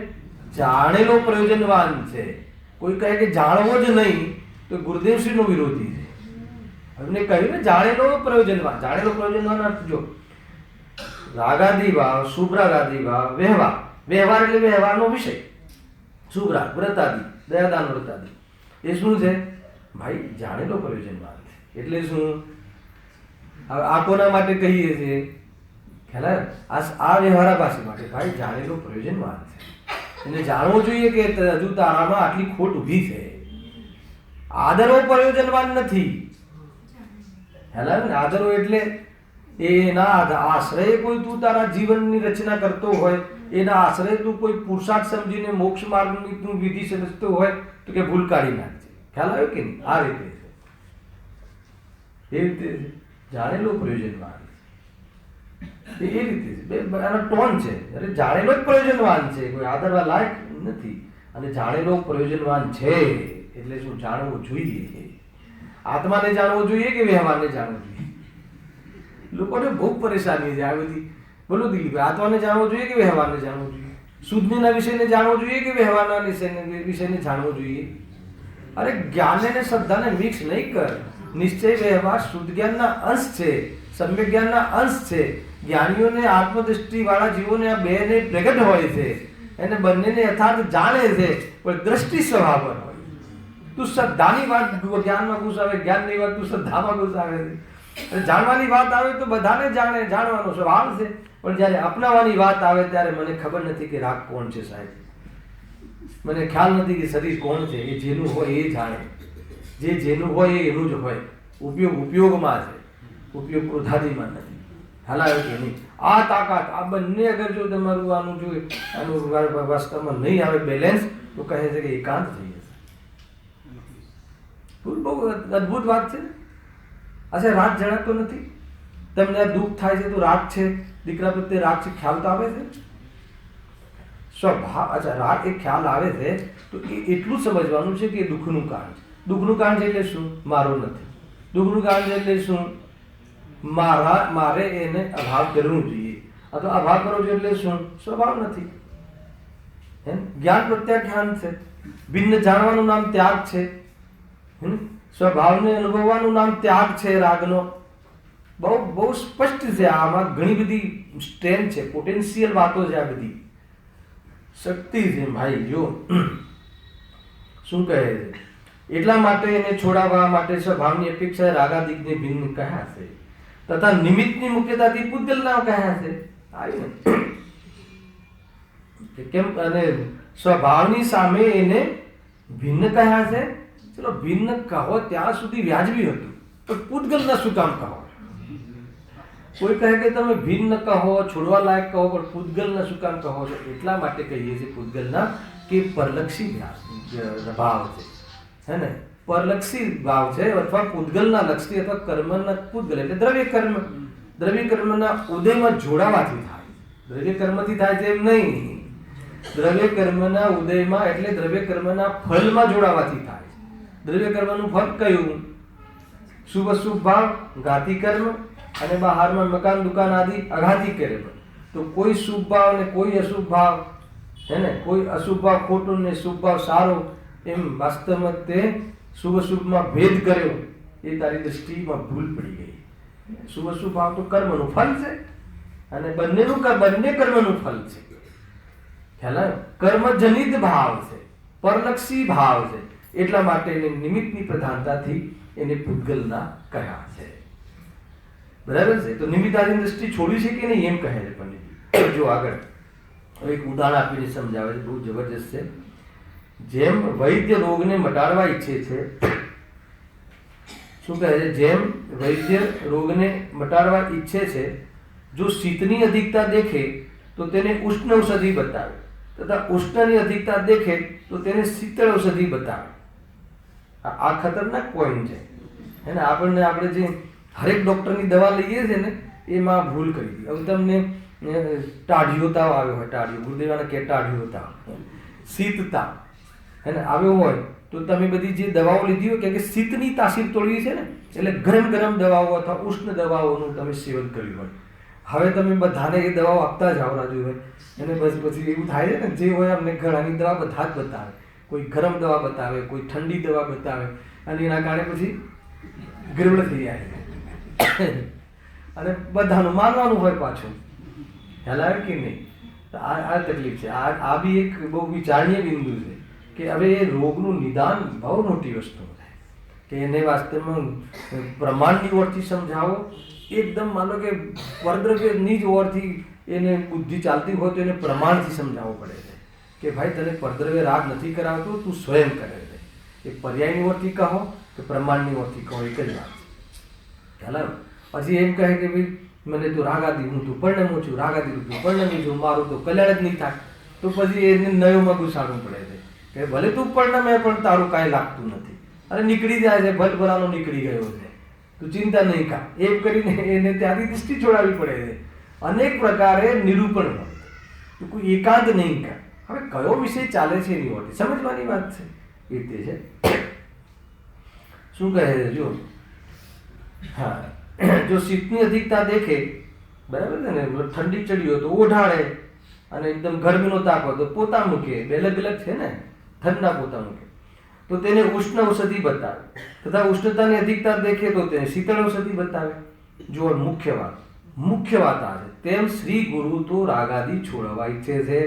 જાણેલો પ્રયોજનવાન છે. કોઈ કહે કે જાણવો જ નહીં તો ગુરુદેવશ્રીનો વિરોધી છે. એમને કહ્યું ને જાણેલો પ્રયોજનવાન. જાણેલો પ્રયોજનવાન અર્થ જો રાગાદી ભાવ, શુભ્રાગાદી ભાવ, વ્યવહાર. વ્યવહાર એટલે વ્યવહારનો વિષય. શુભ્રાગ વ્રતાદિ, દયાદાન વ્રતાદિ, એ શું છે ભાઈ? જાણેલો પ્રયોજનવાન છે. એટલે શું? હવે આ કોના માટે કહીએ છીએ? ખ્યાલ? આ વ્યવહારાભાસી માટે ભાઈ જાણેલો પ્રયોજનવાન છે. એને જાણવું જોઈએ કે હજુ તારામાં આટલી ખોટ ઊભી છે. આદરો પ્રયોજનવાન નથી. ખ્યાલ? આદરો એટલે એના આશ્રય કોઈ તું તારા જીવનની રચના કરતો હોય, એના આશ્રય તું કોઈ પુરુષાર્થ સમજીને મોક્ષ માર્ગની તું વિધિ સમજતો હોય તો કે ભૂલ કાઢી નાખજે. ખ્યાલ આવ્યો કે નહીં? આ રીતે છે. એ રીતે જાણેલો પ્રયોજનવાન એ રીતે છે. આનો ટોન છે. અરે જાણેલો જ પ્રયોજનવાન છે, કોઈ આદરવા લાયક નથી. અને જાણેલો પ્રયોજનવાન છે એટલે શું? જાણવું જોઈએ. આત્માને જાણવો જોઈએ કે વ્યવહારને જાણવો જોઈએ? લોકોને બહુ પરેશાની છે આ બધી. બોલો દિલીપ, આત્માને જાણવો જોઈએ કે વ્યવહારને જાણવો જોઈએ? શુદ્ધના વિષયને જાણવો જોઈએ કે વ્યવહારના વિષયને જાણવો જોઈએ? અરે જ્ઞાન અને શ્રદ્ધાને મિક્સ નહીં કર. નિશ્ચય વ્યવહાર શુદ્ધ જ્ઞાનના અંશ છે, સમ્યક જ્ઞાનના અંશ છે. જ્ઞાનીઓને આત્મદૃષ્ટિ વાળા જીવોને આ બેને પ્રગટ હોય છે, એને બંનેને યથાર્થ જાણે છે, પણ દ્રષ્ટિ સ્વભાવ પર હોય. તું શ્રદ્ધાની વાત જ્ઞાનમાં ઘૂસાવે, જ્ઞાનની વાત તું શ્રદ્ધામાં ઘૂસાવે છે. જાણવાની વાત આવે તો બધાને જાણવાનો સ્વભાવ છે, પણ જ્યારે અપનાવવાની વાત આવે ત્યારે મને ખબર નથી કે રાગ કોણ છે સાહેબ, મને ખ્યાલ નથી કે શરીર કોણ છે. એ જેનું હોય એ જાણે, જે જેનું હોય એ એનું જ હોય. ઉપયોગમાં છે, ઉપયોગ ક્રોધાદીમાં નથી. હલાવે કે નહીં. આ તાકાત આ બંને અગર જો તમારું આનું વાસ્તવમાં નહીં આવે બેલેન્સ, તો કહે છે કે એકાંત થઈ જશે. બહુ અદભુત વાત છે. અચ્છા, રાગ જણાતો નથી તમને? દુઃખ થાય છે તો રાગ છે, દીકરા પ્રત્યે રાગ છે, ખ્યાલ તો આવે છે સ્વભાવ. અચ્છા, રાગ એક ખ્યાલ આવે છે તો એટલું સમજવાનું છે કે દુઃખનું કારણ છે. દુઃખનું કારણ છે એટલે શું? મારો નથી. દુઃખનું કારણ છે એટલે શું? મારે એને અભાવ કરવું જોઈએ, અથવા અભાવ કરવો જોઈએ એટલે શું? સ્વભાવ નથી. જ્ઞાન પ્રત્યાખ્યાન છે. ભિન્ન જાણવાનું નામ ત્યાગ છે. સ્વભાવને અનુભવવાનું નામ ત્યાગ છે રાગનો. બહુ સ્પષ્ટ છે. આમાં ઘણી બધી સ્ટ્રેન્થ છે, પોટેન્શિયલ વાતો છે. આ બધી શક્તિ છે ભાઈ. જો શું કહે છે? એટલા માટે એને છોડાવવા માટે સ્વભાવની અપેક્ષા રાગાદિકને ભિન્ન કહ્યા છે, તથા નિમિત્તની મુખ્યતાથી પૂતગલના કહ્યા છે. આવી ને કેમ? અને સ્વભાવની સામે એને ભિન્ન કહ્યા છે. ચલો ભિન્ન કહો ત્યાં સુધી વ્યાજબી હતું, પણ પૂતગલના શું કામ કહો? કોઈ કહે કે તમે ભિન્ન કહો, છોડવા લાયક કહો, પણ પૂતગલના શું કામ કહો છો? એટલા માટે કહીએ છીએ પૂતગલના કે પરલક્ષી ભાવ છે, હે ને? પરલક્ષી ભાવ છે, અથવા પૂતગલના લક્ષી અથવા કર્મના પૂતગલ એટલે દ્રવ્ય કર્મ. દ્રવ્ય કર્મના ઉદયમાં જોડાવાથી થાય. દ્રવ્ય કર્મથી થાય છે એમ નહીં. દ્રવ્ય કર્મના ઉદયમાં એટલે દ્રવ્ય કર્મના ફળમાં જોડાવાથી થાય. દ્રવ્ય કર્મનું ફળ કયું? શુભ અશુભ ભાવ, ઘાતી કર્મ, અને બહારમાં મકાન દુકાન આદિ અઘાતી કર્મ. તો કોઈ શુભ ભાવ અને કોઈ અશુભ ભાવ, હે ને? કોઈ અશુભ ભાવ ખોટું ને શુભ ભાવ સારો, એમ વાસ્તવમાં તે શુભ અશુભમાં ભેદ કર્યો, એ તારી દ્રષ્ટિમાં ભૂલ પડી ગઈ. શુભ અશુભ ભાવ તો કર્મનું ફળ છે, અને બંને કર્મનું ફળ છે. ખ્યાલ આવ્યો? કર્મજનિત ભાવ છે, પરલક્ષી ભાવ છે. એટલા માટે એને નિમિત્તની પ્રધાનતાથી એને પૂતગલના કહ્યા છે. બરાબર છે? તો નિમિત્તાની દ્રષ્ટિ છોડી છે કે નહીં એમ કહે છે પંડિત. જો આગળ એક ઉદાહરણ આપીને સમજાવે છે, બહુ જબરજસ્ત છે. જેમ વૈદ્ય રોગને મટાડવા ઈચ્છે છે, શું કહે છે? જેમ વૈદ્ય રોગને મટાડવા ઈચ્છે છે, જો શીતની અધિકતા દેખે તો તેને ઉષ્ણ ઔષધિ બતાવે, તથા ઉષ્ણની અધિકતા દેખે તો તેને શીતળ ઔષધિ બતાવે. આ ખતરનાક પોઈન્ટ છે, હે ને? આપણે જે હરેક ડોક્ટરની દવા લઈએ છીએ ને, એમાં ભૂલ કરી હતી. હવે તમને ટાઢિયો તાવ આવ્યો હોય, ટાઢિયો ગુરુદેવાને કે ટાઢિયો તાવ, શીત તાવ, હે ને, આવ્યો હોય તો તમે બધી જે દવાઓ લીધી હોય કે શીતની તાસીર તોડવી છે ને, એટલે ગરમ દવાઓ અથવા ઉષ્ણ દવાઓનું તમે સેવન કર્યું હોય. હવે તમે બધાને એ દવાઓ આપતા જાઓ રાજુ હોય, અને બસ પછી એવું થાય છે ને, જે હોય અમને ઘણાની દવા બધા જ બતાવે. કોઈ ગરમ દવા બતાવે, કોઈ ઠંડી દવા બતાવે, અને એના કારણે પછી ગરબડ થઈ જાય, અને બધાનું માનવાનું હોય પાછું. ખ્યાલ આવે કે નહીં? આ તકલીફ છે. આ બી એક બહુ વિચારણીય બિંદુ છે કે હવે એ રોગનું નિદાન બહુ મોટી વસ્તુ છે, કે એને વાસ્તવમાં પ્રમાણની ઓરથી સમજાવો. એકદમ માનો કે પરદ્રવ્યની જ ઓરથી એને બુદ્ધિ ચાલતી હોય તો એને પ્રમાણથી સમજાવવું પડે છે કે ભાઈ તને પરદ્રવ્ય રાગ નથી કરાવતો, તું સ્વયં કરે છે. એ પર્યાયની ઓરથી કહો કે પ્રમાણની ઓરથી કહો, એક જ વાત. ખ્યાલ? પછી એમ કહે કે ભાઈ મને તો રાગાદી, હું તું પરિણમું છું, રાગાદી તું પરિણમી છું, મારું તો કલ્યાણ જ નહીં થાય. તો પછી એને નયોમાં ઘુસાડવું પડે છે કે ભલે તું પરિણમે પણ તારું કાંઈ લાગતું નથી, અને નીકળી જાય છે, ભલભલાનો નીકળી ગયો છે, તું ચિંતા નહીં કર. એમ કરીને એને ત્યાંથી દૃષ્ટિ છોડાવવી પડે છે. અનેક પ્રકારે નિરૂપણ હોય, તું કોઈ એકાંત નહીં કર. હવે કયો વિષય ચાલે છે એની ઓરથી સમજવાની વાત છે. એ રીતે છે. શું કહે છે? જો હા, જો શીતની અધિકતા દેખે, બરાબર છે ને, ઠંડી ચડી હોય તો ઓઢાડે, અને એકદમ ગરમીનો તાપ હોય તો પોતા મૂકે, બે અલગ અલગ છે ને, ઠંડા પોતા મૂકે તો તેને ઉષ્ણ ઔષધિ બતાવે, તથા ઉષ્ણતાની અધિકતા દેખે તો તેને શીતળ ઔષધિ બતાવે. જો મુખ્ય વાત આ છે. તેમ શ્રી ગુરુ તો રાગાદી છોડવા ઈચ્છે છે,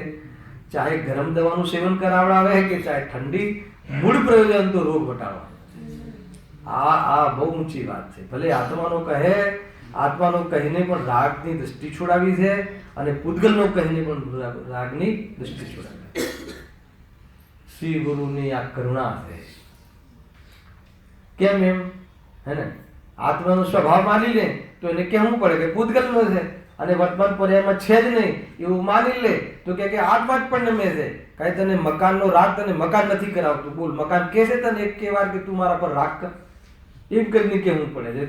ચાહે ગરમ દવાનું સેવન કરાવડાવે કે ચાહે ઠંડી, મૂળ પ્રયોજન તો રોગ ઘટાડવા. આ બહુ ઊંચી વાત છે. ભલે આત્માનો કહીને પણ રાગની દૃષ્ટિ છોડાવી છે અને પૂતગલનો કહીને પણ રાગની દૃષ્ટિ છોડાવી. શ્રી ગુરુની આ કરુણા છે. કેમ એમ? હે ને, આત્માનો સ્વભાવ માની લે તો એને કહેવું પડે કે પૂતગલનો છે અને વર્તમાન પર્યાયમાં છે જ નહીં એવું માની લે તો કે આત્મા જ પણ નમે છે. કાંઈ તને મકાનનો રાગ, તને મકાન નથી કરાવતું, બોલ મકાન કે છે તને એક વાર કે તું મારા પર રાગ કર, એમ કરીને કહેવું પડે છે.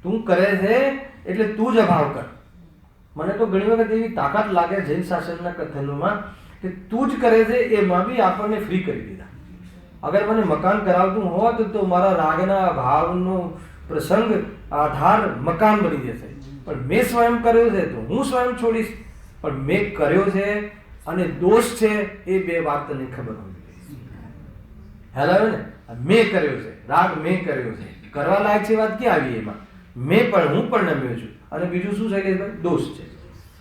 તું કરે છે એટલે તું જ અભાવ કર. મને તો ઘણી વખત એવી તાકાત લાગે જૈન શાસનના કથનોમાં કે તું જ કરે છે, એમાં બી આપણને ફ્રી કરી દીધા. અગર મને મકાન કરાવતું હોત તો મારા રાગના ભાવનો પ્રસંગ આધાર મકાન બની જશે, પણ મેં સ્વયં કર્યો છે તો હું સ્વયં છોડીશ. પણ મેં કર્યો છે અને દોષ છે એ બે વાત તને ખબર હોવી જોઈએ. હેલો ને, મેં કર્યો છે, રાગ મેં કર્યો છે, કરવા લાયક છે વાત ક્યાં આવી એમાં? હું પણ નમ્યો છું અને બીજું શું છે કે દોષ છે.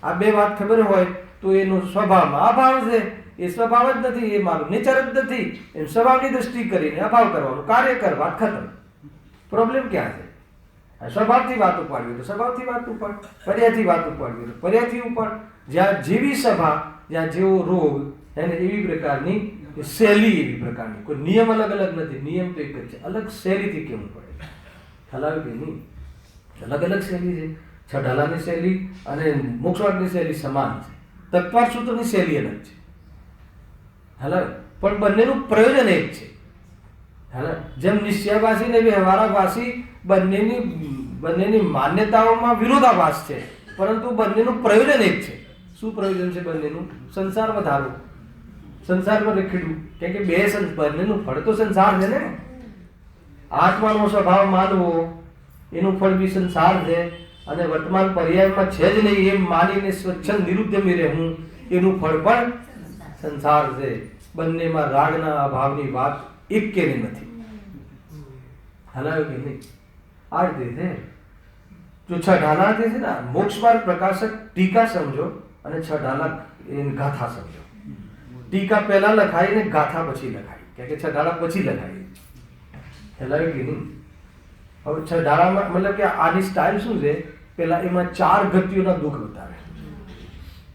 આ બે વાત ખબર હોય તો એનો સ્વભાવમાં અભાવ છે. એ સ્વભાવ જ નથી, એ મારું નેચર જ નથી. એમ સ્વભાવની દ્રષ્ટિ કરીને અભાવ કરવાનું કાર્ય કર, વાત ખતમ. પ્રોબ્લેમ ક્યાં છે? સ્વભાવથી વાત ઉપાડવી તો સ્વભાવથી વાત ઉપાડ, પર્યાયથી વાત ઉપાડવી તો પર્યાયથી ઉપાડ. જ્યાં જેવી સભા, જ્યાં જેવો રોગ, એને એવી પ્રકારની શૈલી, એવી પ્રકારની કોઈ નિયમ અલગ અલગ નથી. નિયમ તો એક જ છે, અલગ શૈલીથી કેવું પડે. ખ્યાલ કે નહીં? અલગ અલગ શૈલી છે. છઢાલાની શૈલી અને મોક્ષવાદની શૈલી સમાન છે. તત્વાર સૂત્રની શૈલી અલગ છે. હેલો, પણ બંનેનું પ્રયોજન એક છે. હેલો, જેમ નિશ્ચયવાસી ને વ્યવહારવાસી બંનેની માન્યતાઓમાં વિરોધાભાસ છે, પરંતુ બંનેનું પ્રયોજન એક છે. શું પ્રયોજન છે બંનેનું? સંસાર વધારવો, સંસારમાં રખડવું. કેમ કે બંનેનું ફળ તો સંસાર છે ને. આત્માનો સ્વભાવ માનવો એનું ફળ બી સંસાર છે, અને વર્તમાન પર્યાયમાં છે જ નહીં એમ માનીને સ્વચ્છંદ નિરુદ્યમી રહેવું એનું ફળ પણ સંસાર છે. બંનેમાં રાગના અભાવની વાત એક કેની નથી. હલાવ્યું કે નહીં? આ રીતે છે. જો છઢાલા જે છે ને, મોક્ષ માર્ગ પ્રકાશક ટીકા સમજો અને છઢાલા એની ગાથા સમજો. ટીકા પહેલા લખાઈ ને ગાથા પછી લખાઈ, કે છઢાલા પછી લખાઈ. હલાવ્યું કે નહીં? હવે છઢાલામાં મતલબ કે આની સ્ટાઇલ શું છે? પેલા એમાં 4 ગતિઓના દુઃખ બતાવે.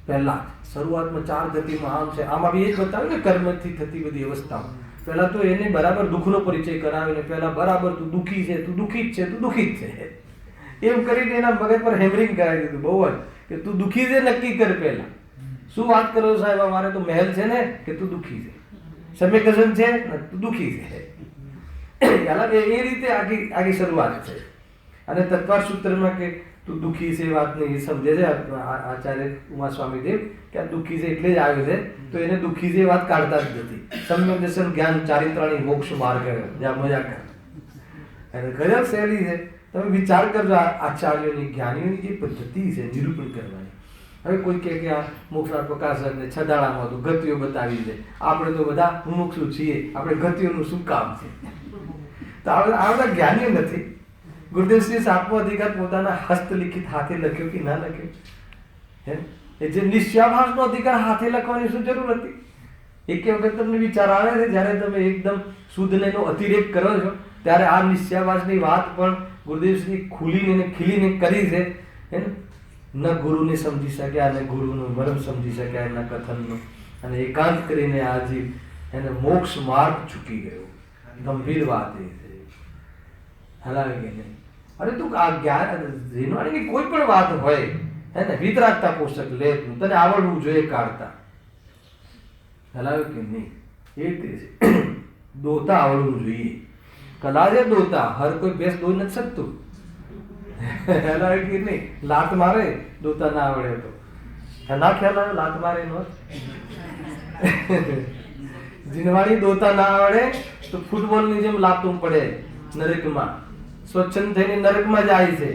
પહેલા શરૂઆતમાં 4 ગતિમાં આમ છે, આમાં બી એ જ બતાવે ને કર્મથી થતી બધી અવસ્થાઓ. પહેલા તો એને બરાબર દુઃખનો પરિચય કરાવીને પહેલા બરાબર તું દુઃખી છે, તું દુઃખી જ છે, તું દુઃખી જ છે એમ કરીને એના મગજ પર હેમરિંગ કરાવી દીધું બહુ જ, કે તું દુઃખી છે નક્કી કર. પહેલા શું વાત કરો સાહેબ, અમારે તો મહેલ છે ને કે તું દુઃખી છે, સમય કસન છે તું દુઃખી છે. એ રીતે આખી શરૂઆત છે. અને તત્વાર સૂત્રમાં કે તું દુઃખી છે વાતને એ સમજે છે આચાર્ય ઉમા સ્વામી દેવ કે આ દુઃખી છે એટલે જ આવ્યો છે, તો એને દુઃખી છે વાત કાઢતા જ નથી. સમ્યક દર્શન, જ્ઞાન, ચારિત્રાણી, મોક્ષ માર્ગ જ્યાં મજા કરે. અને ગજબ શૈલી છે. તમે વિચાર કરજો આચાર્યોની, જ્ઞાનીઓની જે પદ્ધતિ છે નિરૂપણ કરવાની. હવે કોઈ કે આ મોક્ષ પ્રકાશક ને છદાળામાં તો ગતિઓ બતાવી છે, આપણે તો બધા મુમુક્ષુ છીએ, આપણે ગતિઓનું શું કામ છે? તો આ બધા જ્ઞાનીઓ નથી. ગુરુદેવશ્રી 7મો અધિકાર પોતાના હસ્તલિખિત હાથે લખ્યો કે ના લખ્યો? એ જે નિશ્ચયાભાસનો અધિકાર હાથે લખવાની શું જરૂર હતી? એક વખત તમને વિચાર આવે છે જ્યારે તમે એકદમ શુદ્ધ એનો અતિરેક કરો છો ત્યારે આ નિશ્ચયાભાસની વાત પણ ગુરુદેવશ્રી ખુલીને ખીલીને કરી છે. ન ગુરુને સમજી શક્યા, ને ગુરુનો મર્મ સમજી શક્યા એના કથનનો, અને એકાંત કરીને આજે એને મોક્ષ માર્ગ ચૂકી ગયો. ગંભીર વાત એ છે. હલાવે કે નહીં? અરે તું આ જ્ઞાન જીનવાણીની કોઈ પણ વાત હોય હે ને, વિતરાગતા પોષક લે, તું તને આવડવું જોઈએ કાઢતા. હલાવે કે નહીં? એ રીતે છે. દોતા આવડવું જોઈએ. કલા છે દોતા, હર કોઈ બેસ દોઈ નથી શકતું. હલાવે કે નહીં? લાત મારે દોતા ના આવડે તો ના ખ્યાલ આવે? લાત મારે નો જીનવાણી દોતા ના આવડે તો ફૂટબોલની જેમ લાતું પડે નરકમાં, સ્વચ્છંદ થઈને નરકમાં જાય છે.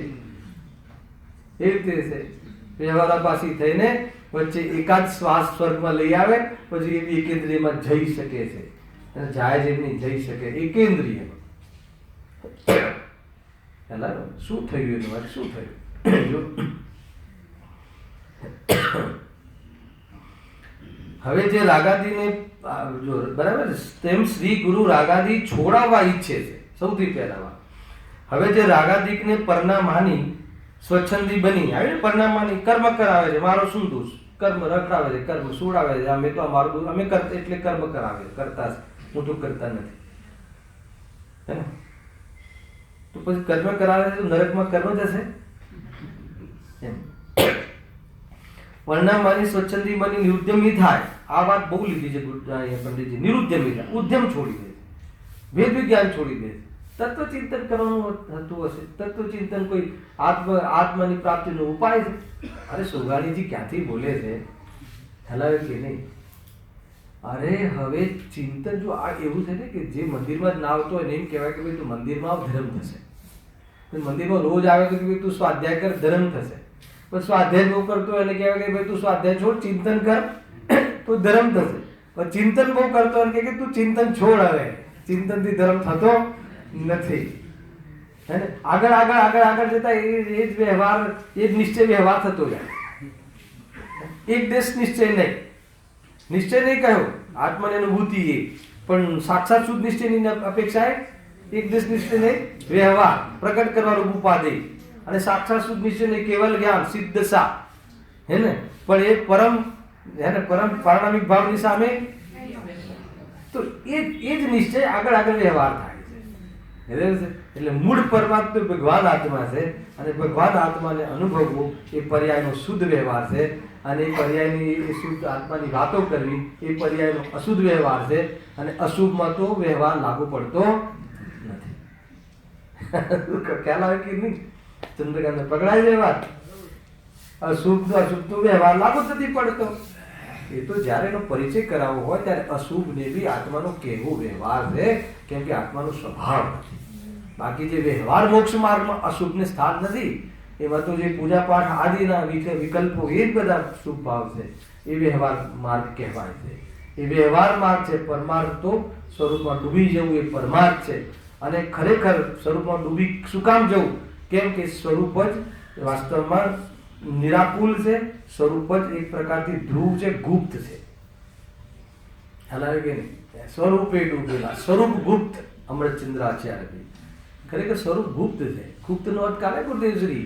એ રીતે છે. વ્યવહારાભાસી થઈને વચ્ચે એકાદ શ્વાસ સ્વર્ગમાં લઈ આવે, પછી એ એકેન્દ્રિયમાં જઈ શકે છે, અને જાય જ એમની જઈ શકે એકેન્દ્રિયમાં. શું થયું એનું વાત? શું થયું? હવે જે રાગાદીને જો બરાબર તેમ શ્રી ગુરુ રાગાદી છોડાવવા ઈચ્છે છે. સૌથી પહેલા વાત, હવે જે રાગાદિકને પરનામાની સ્વચ્છંદી બની આવે ને, પરનામાની કર્મ કરાવે છે, મારો શું દોષ? કર્મ રખડાવે છે, કર્મ સુડાવે છે, અમે તો અમારું અમે કરતા એટલે કર્મ કરાવે કરતા, હું તો કરતા નથી, હે ને? તો પછી કર્મ કરાવે તો નરકમાં કર્મ જશે એમ. પરનામાની સ્વચ્છંદી બની નિરુદ્યમી થાય. આ વાત બહુ લીધી છે પંડિતજી. નિરુદ્યમી થાય, ઉદ્યમ છોડી દે, વેદ વિજ્ઞાન છોડી દે, તત્વચિંતન કરવાનું થતું હશે. તત્વચિંતન કોઈ આત્માની પ્રાપ્તિનો ઉપાય છે? અરે સુગાણીજી ક્યાંથી બોલે છે, હલાવે કે નહીં? અરે હવે ચિંતન જો આ એવું છે ને કે જે મંદિરમાં જ ના આવતો હોય ને એમ કહેવાય કે ભાઈ તું મંદિરમાં આવ, ધર્મ થશે. મંદિરમાં રોજ આવે તો કે ભાઈ તું સ્વાધ્યાય કર, ધર્મ થશે. પણ સ્વાધ્યાય બહુ કરતો હોય એને કહેવાય કે ભાઈ તું સ્વાધ્યાય છોડ, ચિંતન કર તો ધર્મ થશે. પણ ચિંતન બહુ કરતો હોય કે તું ચિંતન છોડ, હવે ચિંતનથી ધર્મ થતો નથી. હે ને? આગળ આગળ આગળ આગળ જતા એ જ વ્યવહાર, એ જ નિશ્ચય વ્યવહાર થતો જાય. એક દેશ નિશ્ચય નહીં, નિશ્ચય નહીં કહ્યો, આત્માની અનુભૂતિ એ, પણ સાક્ષાત શુદ્ધ નિશ્ચયની અપેક્ષાએ એક દેશ નિશ્ચય નહીં, વ્યવહાર પ્રકટ કરવાનું ઉપાધિ, અને સાક્ષાત શુદ્ધ નિશ્ચય નહીં, કેવલ જ્ઞાન સિદ્ધ સા, હે ને? પણ એ પરમ, હે ને, પરમ પારણામિક ભાવની સામે તો એ જ નિશ્ચય આગળ આગળ વ્યવહાર થાય છે. એટલે મૂળ પરમાત્મા ભગવાન આત્મા છે, અને ભગવાન આત્માને અનુભવવું એ પર્યાયનો શુદ્ધ વ્યવહાર છે, અને એ પર્યાયની એ શુદ્ધ આત્માની વાતો કરવી એ પર્યાયનો અશુદ્ધ વ્યવહાર છે, અને અશુભમાં તો વ્યવહાર લાગુ પડતો નથી. ખ્યાલ આવે કે નહીં? ચંદ્રકાંત પકડાય વ્યવહાર, અશુભ તો વ્યવહાર લાગુ નથી પડતો. એ તો જ્યારે એનો પરિચય કરાવવો હોય ત્યારે અશુભને બી આત્માનો કહેવો વ્યવહાર છે, કેમ કે આત્માનો સ્વભાવ નથી. બાકી જે વ્યવહાર મોક્ષ માર્ગમાં અશુભને સ્થાન નથી, એમાં તો જે પૂજા પાઠ આદિના વિકલ્પો એ જ બધા શુભ ભાવ છે, એ વ્યવહાર માર્ગ કહેવાય છે. એ વ્યવહાર માર્ગ છે. પરમાર્થ તો સ્વરૂપમાં ડૂબી જવું એ પરમાર્થ છે. અને ખરેખર સ્વરૂપમાં ડૂબી શું કામ જવું? કેમ કે સ્વરૂપ જ વાસ્તવમાં નિરાકુલ છે, સ્વરૂપ જ એક પ્રકારથી ધ્રુવ છે, ગુપ્ત છે. હલાવે કે નહીં? સ્વરૂપે ડૂબેલા, સ્વરૂપ ગુપ્ત. અમૃતચંદ્રાચાર્ય ખરેખર સ્વરૂપ ગુપ્ત છે. ગુપ્તનો અર્થ કાલે ગુરુદેવશ્રી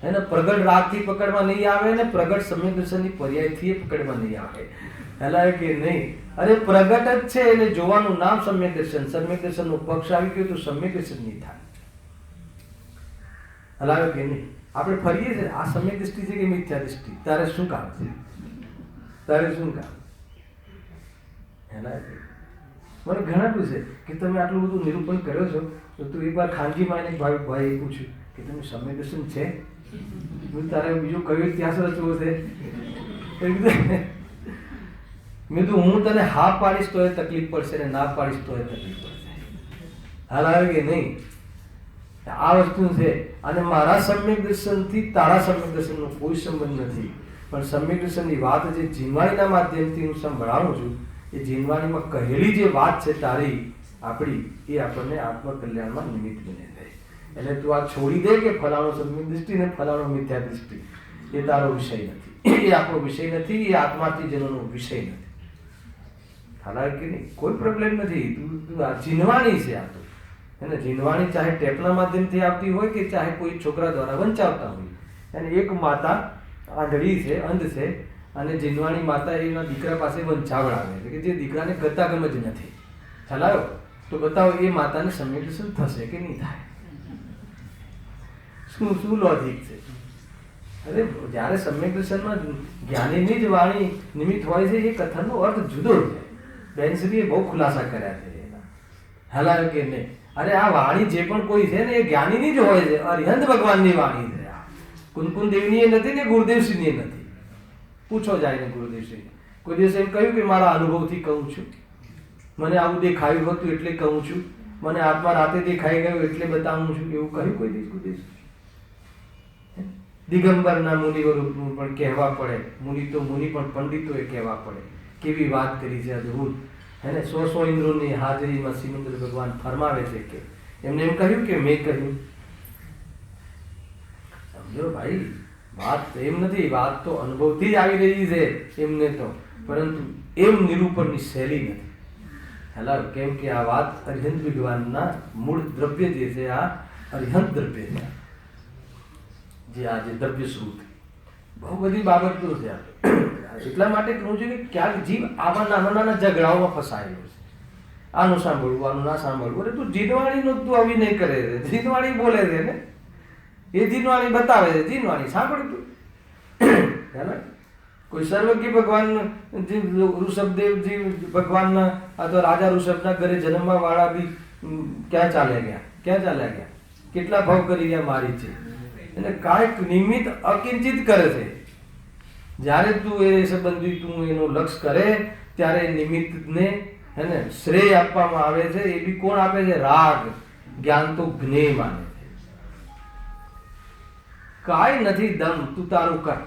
એને પ્રગટ રાગથી પકડમાં નહીં આવે, ને પ્રગટ સમ્યક દર્શનની પર્યાયથી પકડમાં નહીં આવે. હલાવે કે નહીં? અરે પ્રગટ જ છે, એને જોવાનું નામ સમ્યક દર્શન. સમ્યક દર્શનનો પક્ષ આવી ગયો તો સમ્યક દર્શન નહીં થાય. હલાવે કે નહીં? આપણે ફરીએ છીએ, આ સમ્યક દૃષ્ટિ છે કે મિથ્યા દૃષ્ટિ? તારે શું કામ છે? તારે શું કામ? એના મને ઘણા પૂછે કે તમે આટલું બધું નિરૂપણ કર્યો છો, તો તું એકવાર ખાનગીમાં એને ભાઈ પૂછ્યું કે તમે સમ્યક દર્શન છે? તારે બીજું કયું ઇતિહાસ રચવો છે? મેં તો હું તને હા પાડીશ તો એ તકલીફ પડશે, ને ના પાડીશ તો એ તકલીફ પડશે. હાલ આવે કે નહીં? આ વસ્તુ છે. અને મારા સમ્યક દર્શનથી તારા સમ્યક દર્શનનો કોઈ સંબંધ નથી, પણ સમ્યક દર્શનની વાત જે જીનવાણીના માધ્યમથી હું સંભળાવું છું, એ જીનવાણીમાં કહેલી જે વાત છે તારી આપણી, એ આપણને આત્મકલ્યાણમાં નિમિત્ત બને છે. એટલે તું આ છોડી દે કે ફલાણો સમ્યક દૃષ્ટિ ને ફલાણો મિથ્યા દૃષ્ટિ, એ તારો વિષય નથી, એ આપણો વિષય નથી, એ આત્માથી જેનો વિષય નથી. હાલાય કે નહીં? કોઈ પ્રોબ્લેમ નથી. તું આ જીનવાણી છે. આ તો એને જીનવાણી ચાહે ટેપના માધ્યમથી આવતી હોય કે ચાહે કોઈ છોકરા દ્વારા વંચાવતા હોય. અને એક માતા આંધળી છે, અંધ છે, અને જીનવાણી માતા એના દીકરા પાસે વંચાવડાવે છે કે જે દીકરાને ગતાગમ જ નથી. ચલાવો તો બતાવો એ માતાને સમ્યક દર્શન થશે કે નહીં થાય? શું લોજિક છે? અરે જ્યારે સમ્યક દર્શનમાં જ્ઞાનીની જ વાણી નિમિત્ત હોય છે, એ કથનનો અર્થ જુદો છે. બેનશ્રીએ બહુ ખુલાસા કર્યા છે એના. હલાવે કે નહીં? અરે આ વાણી જે પણ કોઈ છે ને એ જ્ઞાનીની જ હોય છે. અરિહંત ભગવાનની વાણી છે. આ કુનકુન દેવની એ નથી ને ગુરુદેવશ્રીની એ નથી. પૂછો જાય ને ગુરુદેવશ્રીને. કોઈ દિવસ એમ કહ્યું કે મારા અનુભવથી કહું છું, મને આવું દેખાયું હતું એટલે કહું છું, મને આત્મા રાતે દેખાઈ ગયો એટલે બતાવું છું, એવું કહ્યું કોઈ દિવસ ગુરુદેવશ્રી? દિગંબરના મુનિવરો પણ કહેવા પડે, મુનિ તો મુનિ પણ પંડિતોએ કહેવા પડે. કેવી વાત કરી છે અદ્ભુત, એને 100 ઇન્દ્રોની હાજરીમાં શ્રીમંદર ભગવાન ફરમાવે છે કે એમને એમ કહ્યું કે મેં કહ્યું. સમજો ભાઈ, વાત એમ નથી, વાત તો અનુભવથી જ આવી રહી છે એમને તો, પરંતુ એમ નિરૂપણની શૈલી નથી. હેલા, કેમ કે આ વાત અરિહંત ભગવાનના મૂળ દ્રવ્ય જે છે, આ અરિહંત દ્રવ્ય છે, જે આ જે દ્રવ્ય સ્વરૂપ બહુ બધી બાબતો છે. એટલા માટે કહું છું કે ક્યાંક જીવ આવા નાના નાના ઝઘડાઓમાં ફસાયેલો છે. આનું સાંભળવું, આનું ના સાંભળવું. અરે તું જીનવાણીનું તું આવી નહીં કરે છે, જીનવાણી બોલે છે ને, એ જીનવાણી બતાવે છે, જીનવાણી સાંભળ તું. કોઈ સર્વજ્ઞ ભગવાન ઋષભદેવજી ભગવાનના આ તો રાજા ઋષભના ઘરે જન્મવા વાળા બી ક્યાં ચાલ્યા ગયા, કેટલા ભાવ કરી ગયા મારી છે. એને કાંઈક નિમિત્ત અકિંચિત કરે છે. જ્યારે તું એ સંબંધી તું એનું લક્ષ કરે ત્યારે નિમિત્તને એને શ્રેય આપવામાં આવે છે. એ બી કોણ આપે છે? રાગ. જ્ઞાન તો જ્ઞેય માને છે. કાંઈ નથી દમ, તું તારું કર.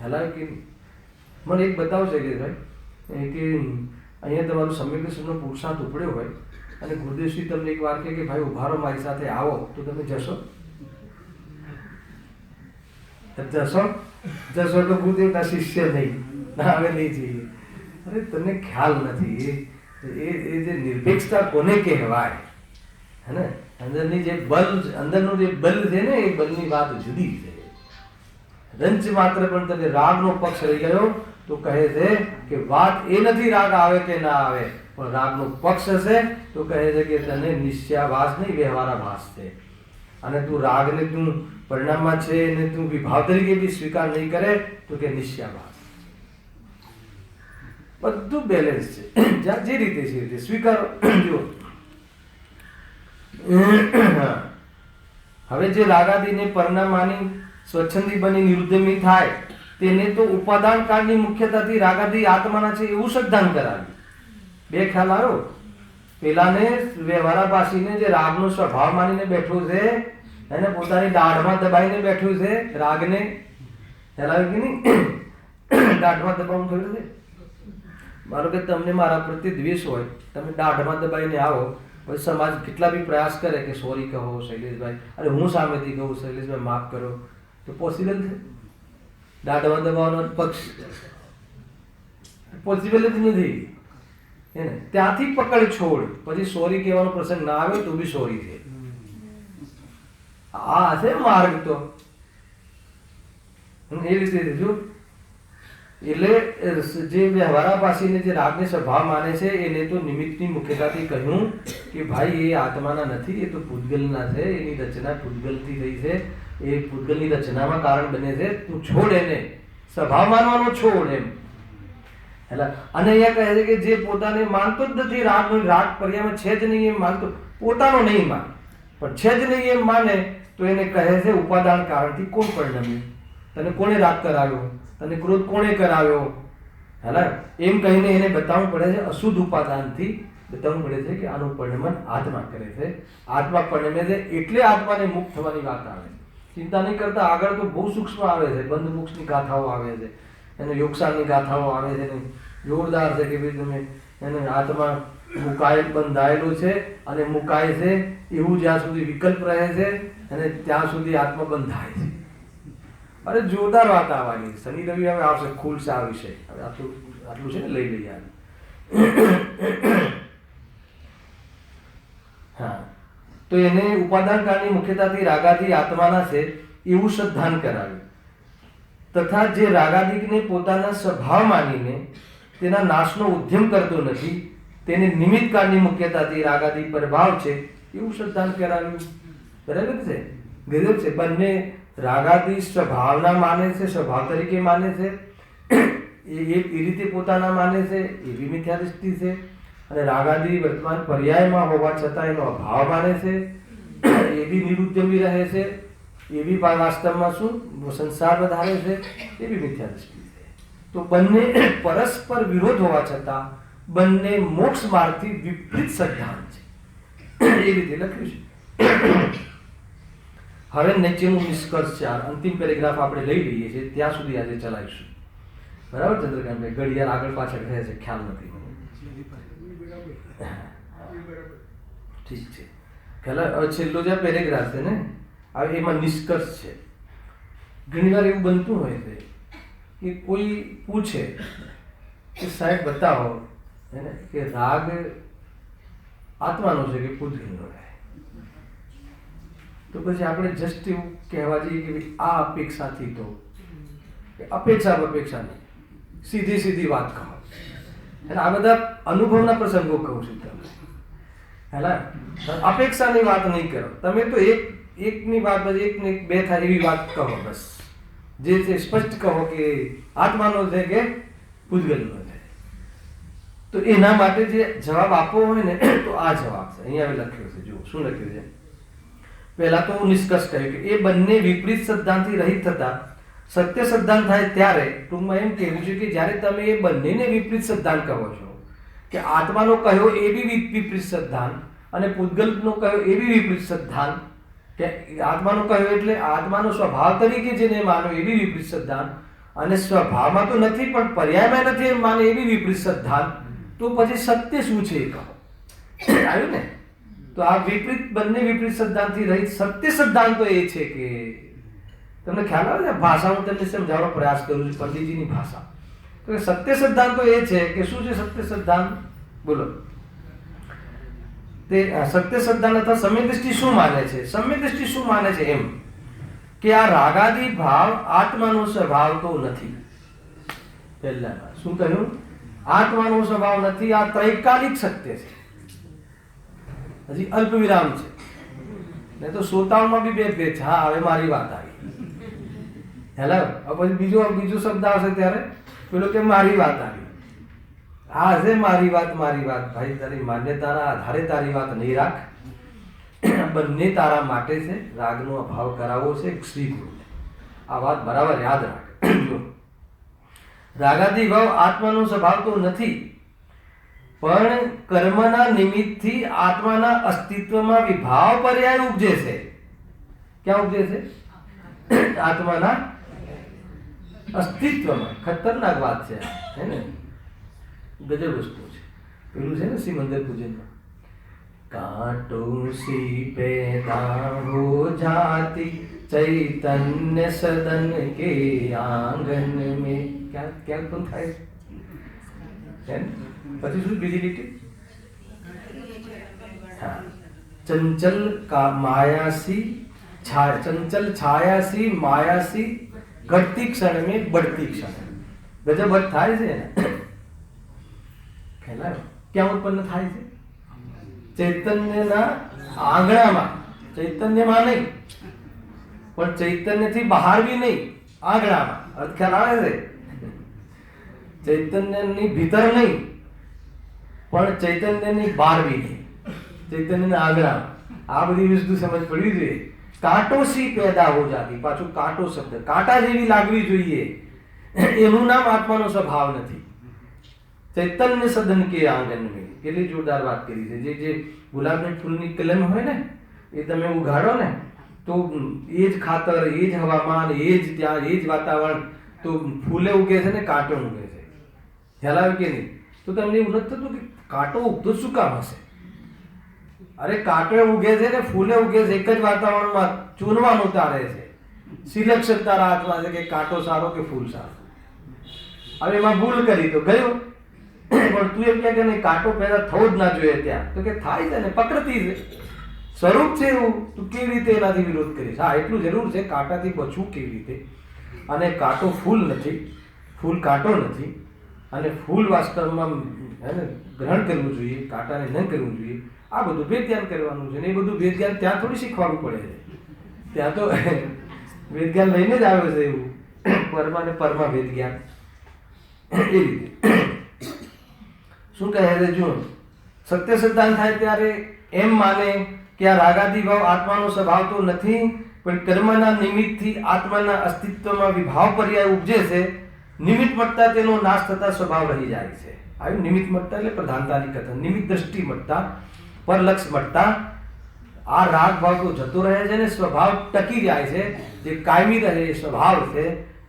હેલા કે મને એક બતાવશે કે ભાઈ કે અહીંયા તમારું સમ્યક દર્શનનો પુરુષાર્થ ઉપડ્યો હોય અને ગુરુદેવશ્રી તમને એક વાર કહે કે ભાઈ ઉભા રહો, મારી સાથે આવો, તો તમે જશો? જશો તો ગુરુદેવના શિષ્ય નહીં, ના હવે નહીં જઈએ. અરે તમને ખ્યાલ નથી એ જે નિરપેક્ષતા કોને કહેવાય, હે ને? અંદરની જે બલ, અંદરનું જે બલ છે ને, એ બલની વાત જુદી છે. રંચ માત્ર પણ તને રાગનો પક્ષ રહી ગયો તો કહે છે કે વાત એ નથી રાગ આવે કે ના આવે, પણ રાગનો પક્ષ હશે તો કહે છે કે તને નિશ્ચયાભાસ નહીં, વ્યવહારાભાસ છે. અને તું રાગને તું પરિણામમાં છે અને તું વિભાવ તરીકે બી સ્વીકાર નહીં કરે તો કે નિશ્ચયાભાસ. બધું બેલેન્સ છે, જ્યાં જે રીતે છે રીતે સ્વીકારો. જો હવે જે રાગાદીને પરિણામાની સ્વચ્છંદી બની નિરુદ્ધમી થાય તેને તો ઉપાદાન કાળની મુખ્યતાથી રાગાદી આત્માના છે એવું સદ્ધાન કરાવ્યું. બે ખ્યાલ આવ્યો. પેલાને વ્યવહારાભાસીને જે રાગનો સ્વભાવ માનીને બેઠો છે, એને પોતાની દાઢમાં દબાઈને બેઠું છે, રાગને હેલાવ્યું કે નહીં? દાઢમાં દબાવવું થયું છે. મારો કે તમને મારા પ્રત્યે દ્વેષ હોય, તમે દાઢમાં દબાઈને આવો, પછી સમાજ કેટલા બી પ્રયાસ કરે કે સોરી કહો શૈલેષભાઈ, અરે હું સામેથી કહું શૈલેષભાઈ માફ કરો, તો પોસિબલ છે? દાઢમાં દબાવવાનો પક્ષ પોસિબલ જ નથી. એને ત્યાંથી પકડ છોડ, પછી સોરી કહેવાનો પ્રસંગ ના આવ્યો તો બી સોરી છે. આ છે માર્ગ. તો એ રીતે જો એટલે જે વ્યવહારાભાસીને જે રાગને સ્વભાવ માને છે એને તો નિમિત્તની મુખ્યતાથી કહ્યું કે ભાઈ એ આત્માના નથી, એ તો પૂતગલના છે, એની રચના પૂતગલથી થઈ છે, એ પૂતગલની રચનામાં કારણ બને છે, તું છોડ એને, સ્વભાવ માનવાનો છોડ એમ. એટલે અને અહીંયા કહે છે કે જે પોતાને માનતો જ નથી, રાગ પર્યામાં છે જ નહીં એમ માનતો, પોતાનો નહીં માને પણ છે જ નહીં એમ માને, તો એને કહે છે ઉપાદાન કારણથી કોણ પરિણમ્યું, તને કોણે રાગ કરાવ્યો, તને ક્રોધ કોણે કરાવ્યો. હેલા એમ કહીને એને બતાવવું પડે છે, અશુદ્ધ ઉપાદાનથી બતાવવું પડે છે કે આનું પરિણમન આત્મા કરે છે. આત્મા પરિણમે છે એટલે આત્માને મુક્ત થવાની વાત આવે છે. ચિંતા નહીં કરતા, આગળ તો બહુ સૂક્ષ્મ આવે છે, બંધ મોક્ષની ગાથાઓ આવે છે, એને યોગસારની ગાથાઓ આવે છે, જોરદાર છે કે ભાઈ તમે એને આત્મા મુકાયેલ બંધાયેલો છે અને મુકાય છે એવું જ્યાં સુધી વિકલ્પ રહે છે અને ત્યાં સુધી આત્મા બંધાય છે. અરે જોરદાર વાત આવવાની. શનિ રવિ હવે આવશે, ખુલશે આ વિષય. હવે આટલું છે ને, લઈ લઈએ. હા, તો એને ઉપાદાન કાળની મુખ્યતાથી રાગાદી આત્માના છે એવું સદ્ધાન કરાવ્યું. તથા જે રાગાદિકને પોતાના સ્વભાવ માનીને તેના નાશનો ઉદ્યમ કરતો નથી, તેને નિમિત્ત કાળની મુખ્યતાથી રાગાદી પ્રભાવ છે એવું સદ્ધાન કરાવ્યું. બરાબર છે, ગજબ છે. બંને રાગાદી સ્વભાવના માને છે, સ્વભાવ તરીકે માને છે, એ રીતે પોતાના માને છે, એવી મિથ્યા દૃષ્ટિ છે. અને રાગાદી વર્તમાન પર્યાયમાં હોવા છતાં એનો અભાવ માને છે, એ બી નિરુદ્યમી રહે છે, એ બી વાસ્તવમાં શું સંસાર વધારે છે, એ બી મિથ્યા દૃષ્ટિ છે. તો બંને પરસ્પર વિરોધ હોવા છતાં બંને મોક્ષ માર્ગથી વિપરીત સિદ્ધાંત છે, એ રીતે લખ્યું છે. હવે નીચેનું નિષ્કર્ષ છે, અંતિમ પેરેગ્રાફ આપણે લઈ લઈએ છીએ, ત્યાં સુધી આજે ચલાવીશું. બરાબર ચંદ્રકાંતભાઈ? ઘડિયાળ આગળ પાછળ રહે છે, ખ્યાલ નથી. ઠીક છે. પહેલા છેલ્લો જે પેરેગ્રાફ છે ને, હવે એમાં નિષ્કર્ષ છે. ઘણી વાર એવું બનતું હોય છે કે કોઈ પૂછે કે સાહેબ બતાવો એને કે રાગ આત્માનો છે કે પૂતગલનો છે, તો પછી આપણે જસ્ટ એવું કહેવા જઈએ કે ભાઈ આ અપેક્ષાથી, તો અપેક્ષા નહીં, સીધી વાત કહો. અને આ બધા અનુભવના પ્રસંગો કહું છું તમને. હેલા, અપેક્ષાની વાત નહીં કરો તમે, તો એકની વાત પછી એક ને બે થાય એવી વાત કહો. બસ જે છે સ્પષ્ટ કહો કે આત્માનો છે કે પૂતગલનો છે. તો એના માટે જે જવાબ આપવો હોય ને, તો આ જવાબ છે. અહીંયા લખ્યું છે, જુઓ શું લખ્યું છે. પહેલા તો હું નિષ્કર્ષ કહ્યું કે એ બંને વિપરીત સિદ્ધાંતથી રહિત થતા સત્ય સિદ્ધાંત થાય ત્યારે, ટૂંકમાં એમ કહેવું છે કે જ્યારે તમે એ બંનેને વિપરીત સિદ્ધાંત કહો છો, કે આત્માનો કહ્યો એ બી વિપરીત સિદ્ધાંત અને પૂતગલનો કહ્યો એ બી વિપરીત સિદ્ધાંત, કે આત્માનો કહ્યો એટલે આત્માનો સ્વભાવ તરીકે જેને માનો એ બી વિપરીત સિદ્ધાંત, અને સ્વભાવમાં તો નથી પણ પર્યાયમાં નથી એમ માને એ બી વિપરીત સિદ્ધાંત, તો પછી સત્ય શું છે એ કહો. આવ્યું ને? તો આ બંને વિપરીત સિદ્ધાંતથી રહિત સત્ય સિદ્ધાંત તો એ છે કે, તમને ખ્યાલ આવે છે? ભાષા હું તમને સમજાવવાનો પ્રયાસ કરું છું, પંડિતજીની ભાષા. તો સત્ય સિદ્ધાંત તો એ છે કે શું છે સત્ય સિદ્ધાંત? બોલો. તે સત્ય સિદ્ધાંત અથવા સમ્યક દ્રષ્ટિ શું માને છે? સમ્યક દ્રષ્ટિ શું માને છે? એમ કે આ રાગાદી ભાવ આત્માનો સ્વભાવ તો નથી. પહેલા શું કહ્યું? આત્માનો સ્વભાવ નથી. આ ત્રૈકાલિક સત્ય છે, હજી અલ્પ વિરામ છે. નહીં તો શ્રોતાઓમાં બી બે ભેદ છે. હા, હવે મારી વાત આવી. હેલો, પછી બીજો શબ્દ આવશે ત્યારે પેલો કે મારી વાત આવી. આ છે મારી વાત. ભાઈ, તારી માન્યતાના આધારે તારી વાત નહીં રાખ. બંને તારા માટે છે. રાગનો અભાવ કરાવવો છે શ્રી ગુરુ. આ વાત બરાબર યાદ રાખ. રાગાદી ભાવ આત્માનો સ્વભાવ તો નથી, પણ કર્મના નિમિત્તથી આત્માના અસ્તિત્વમાં વિભાવ પર્યાય ઉપજે છે. ક્યાં ઉપજે છે? આત્માના અસ્તિત્વમાં. ખતરનાક વાત છે, હે ને? ગજબ વસ્તુ છે. પેલું છે ને સિમંદર પૂજનમાં, कांटों सी पैदा हो जाती चैतन्य सदन के आंगन में. क्या तुम થાય પછી શું બીજી લીટી? हाँ, चंचल का मायासी छाया, चंचल छायासी मायासी घटती क्षण में बढ़ती क्षण. गजब થાય છે ને? ખ્યાલ ક્યાં ઉત્પન્ન થાય છે? ચૈતન્યના આંગણામાં. ચૈતન્યમાં નહીં, પણ ચૈતન્યથી બહાર બી નહીં, આંગણામાં. અર્થ ખ્યાલ આવે છે? ચૈતન્યની ભીતર નહીં, પણ ચૈતન્યની બહાર બી નહીં, ચૈતન્યના આંગણામાં. આ બધી વસ્તુ સમજ પડવી જોઈએ. કાંટો સી પેદા હો જાતી. પાછું કાંટો શબ્દ, કાંટા જેવી લાગવી જોઈએ. એનું નામ આત્માનો સ્વભાવ નથી. ચૈતન્ય સદન કે આંગન में. કેટલી જોરદાર વાત કરી છે. જે ગુલાબની ફૂલની કલમ હોય ને, એ તમે ઉગાડો ને, તો એ જ ખાતર, એ જ હવામાન, એ જ ત્યાં, એ જ વાતાવરણ, તો ફૂલે ઉગે છે ને કાંટો ઉગે છે. ખ્યાલ આવે કે નહીં? તો તમને એવું નથી થતું કે કાંટો ઉગતો શું કામ હશે? અરે કાંટો ઉગે છે ને ફૂલે ઉગે છે એક જ વાતાવરણમાં. ચૂનવાનું તારે છે, સિલેક્શન તારા હાથમાં છે કે કાંટો સારો કે ફૂલ સારું. હવે એમાં ભૂલ કરી તો ગયો, પણ તું એમ કે નહીં કાંટો પેદા થવો જ ના જોઈએ ત્યાં. તો કે થાય છે ને, પ્રકૃતિ છે, સ્વરૂપ છે એવું. તું કેવી રીતે એનાથી વિરોધ કરીશ? હા, એટલું જરૂર છે કાંટાથી બચવું કેવી રીતે. અને કાંટો ફૂલ નથી, ફૂલ કાંટો નથી. અને ફૂલ વાસ્તવમાં ગ્રહણ કરવું જોઈએ, કાંટાને ન કરવું જોઈએ. આ બધું વેદ જ્ઞાન કરવાનું છે ને. એ બધું વેદ જ્ઞાન ત્યાં થોડી શીખવાડવું પડે છે. ત્યાં તો વેદ જ્ઞાન લઈને જ આવે છે એવું. પરમાં ને પરમાં વેદ જ્ઞાન એ રીતે. શું કહે છે? જો સત્ય સિદ્ધાંત થાય ત્યારે એમ માને કે આ રાગાદી ભાવ આત્માનો સ્વભાવ તો નથી, પણ કર્મના નિમિત્તથી આત્માના અસ્તિત્વમાં વિભાવ પર્યાય ઉપજે છે. નિમિત્ત મળતા તેનો નાશ થતા સ્વભાવ રહી જાય છે. આવ્યું? નિમિત્ત મળતા એટલે પ્રધાનતાની કથન. નિમિત્ત દ્રષ્ટિ મળતા, પરલક્ષ મળતા આ રાગ ભાવ તો જતો રહે છે ને સ્વભાવ ટકી જાય છે, જે કાયમી રહે એ સ્વભાવ છે.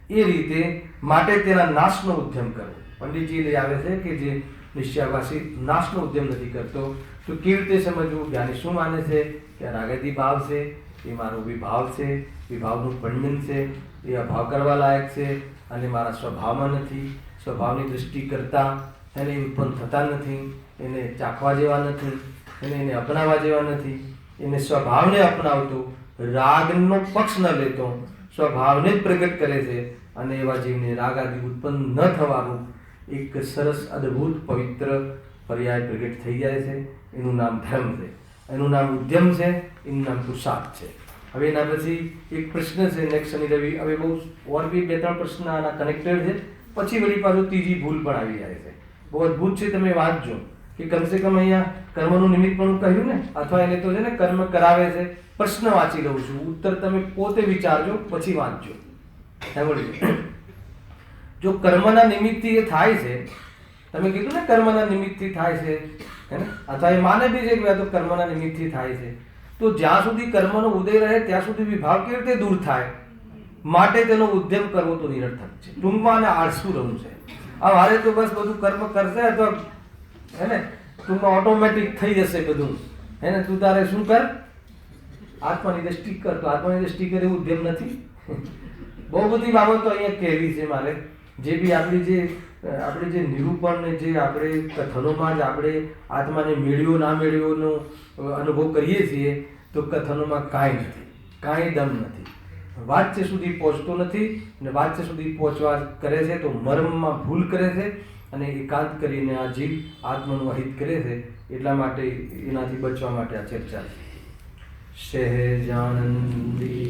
એ રીતે માટે તેના નાશનો ઉદ્યમ કરવો. પંડિતજી લઈ આવે છે કે જે નિશ્ચયવાસી નાશનો ઉદ્યમ નથી કરતો, તો કેવી રીતે સમજવું? જ્ઞાની શું માને છે કે રાગાદી ભાવ છે, એ મારો વિભાવ છે, વિભાવનું પંડન છે, એ અભાવ કરવા લાયક છે અને મારા સ્વભાવમાં નથી. સ્વભાવની દૃષ્ટિ કરતા એને ઉત્પન્ન થતા નથી, એને ચાખવા જેવા નથી, એને અપનાવવા જેવા નથી. એને સ્વભાવને અપનાવતો, રાગનો પક્ષ ન લેતો, સ્વભાવને જ પ્રગટ કરે છે અને એવા જીવને રાગ આદિ ઉત્પન્ન ન થવાનું એક સરસ અદ્ભુત પવિત્ર પર્યાય પ્રગટ થઈ જાય છે. એનું નામ ધર્મ છે, એનું નામ ઉદ્યમ છે, એનું નામ પુરુષાર્થ છે. હવે એના પછી એક પ્રશ્ન છે નેક્સ્ટ શનિ રવિ, હવે બહુ ઓર બી 2-3 પ્રશ્ન આના કનેક્ટેડ છે, પછી વળી પાછું ત્રીજી ભૂલ પણ આવી જાય છે. બહુ અદ્ભુત છે, તમે વાંચજો કે કમસે કમ અહીંયા કર્મનું નિમિત્ત પણ કહ્યું ને, અથવા એને તો છે ને કર્મ કરાવે છે. પ્રશ્ન વાંચી લઉં છું, ઉત્તર તમે પોતે વિચારજો પછી વાંચજો. જો કર્મના નિમિત્તથી એ થાય છે, તમે કીધું ને કર્મના નિમિત્તથી થાય છે, હે ને, અથવા એ માને બી છે કે આ તો કર્મના નિમિત્તથી થાય છે, તો જ્યાં સુધી કર્મનો ઉદય રહે ત્યાં સુધી વિભાવ કેવી રીતે દૂર થાય? માટે તેનો ઉદ્યમ કરવો તો નિરર્થક છે. ટૂંકમાં અને આળસુ રહું છે. આ મારે તો બસ બધું કર્મ કરશે અથવા હે ને ટૂંકમાં ઓટોમેટિક થઈ જશે બધું, હે ને, તું તારે શું કર? આત્માની દ્રષ્ટિ કર. તો આત્માની દ્રષ્ટિ કરે એવું ઉદ્યમ નથી. બહુ બધી બાબતો અહીંયા કહેવી છે મારે. જે બી આપણે જે નિરૂપણ ને જે આપણે કથનોમાં જ આપણે આત્માને મેળવ્યો ના મેળવ્યોનો અનુભવ કરીએ છીએ, તો કથનોમાં કાંઈ નથી, કાંઈ દમ નથી. વાચ્ય સુધી પહોંચતો નથી અને વાચ્ય સુધી પહોંચવા કરે છે તો મર્મમાં ભૂલ કરે છે અને એકાંત કરીને આ જીવ આત્માનું અહિત કરે છે. એટલા માટે એનાથી બચવા માટે આ ચર્ચા છે. સહેજાનંદી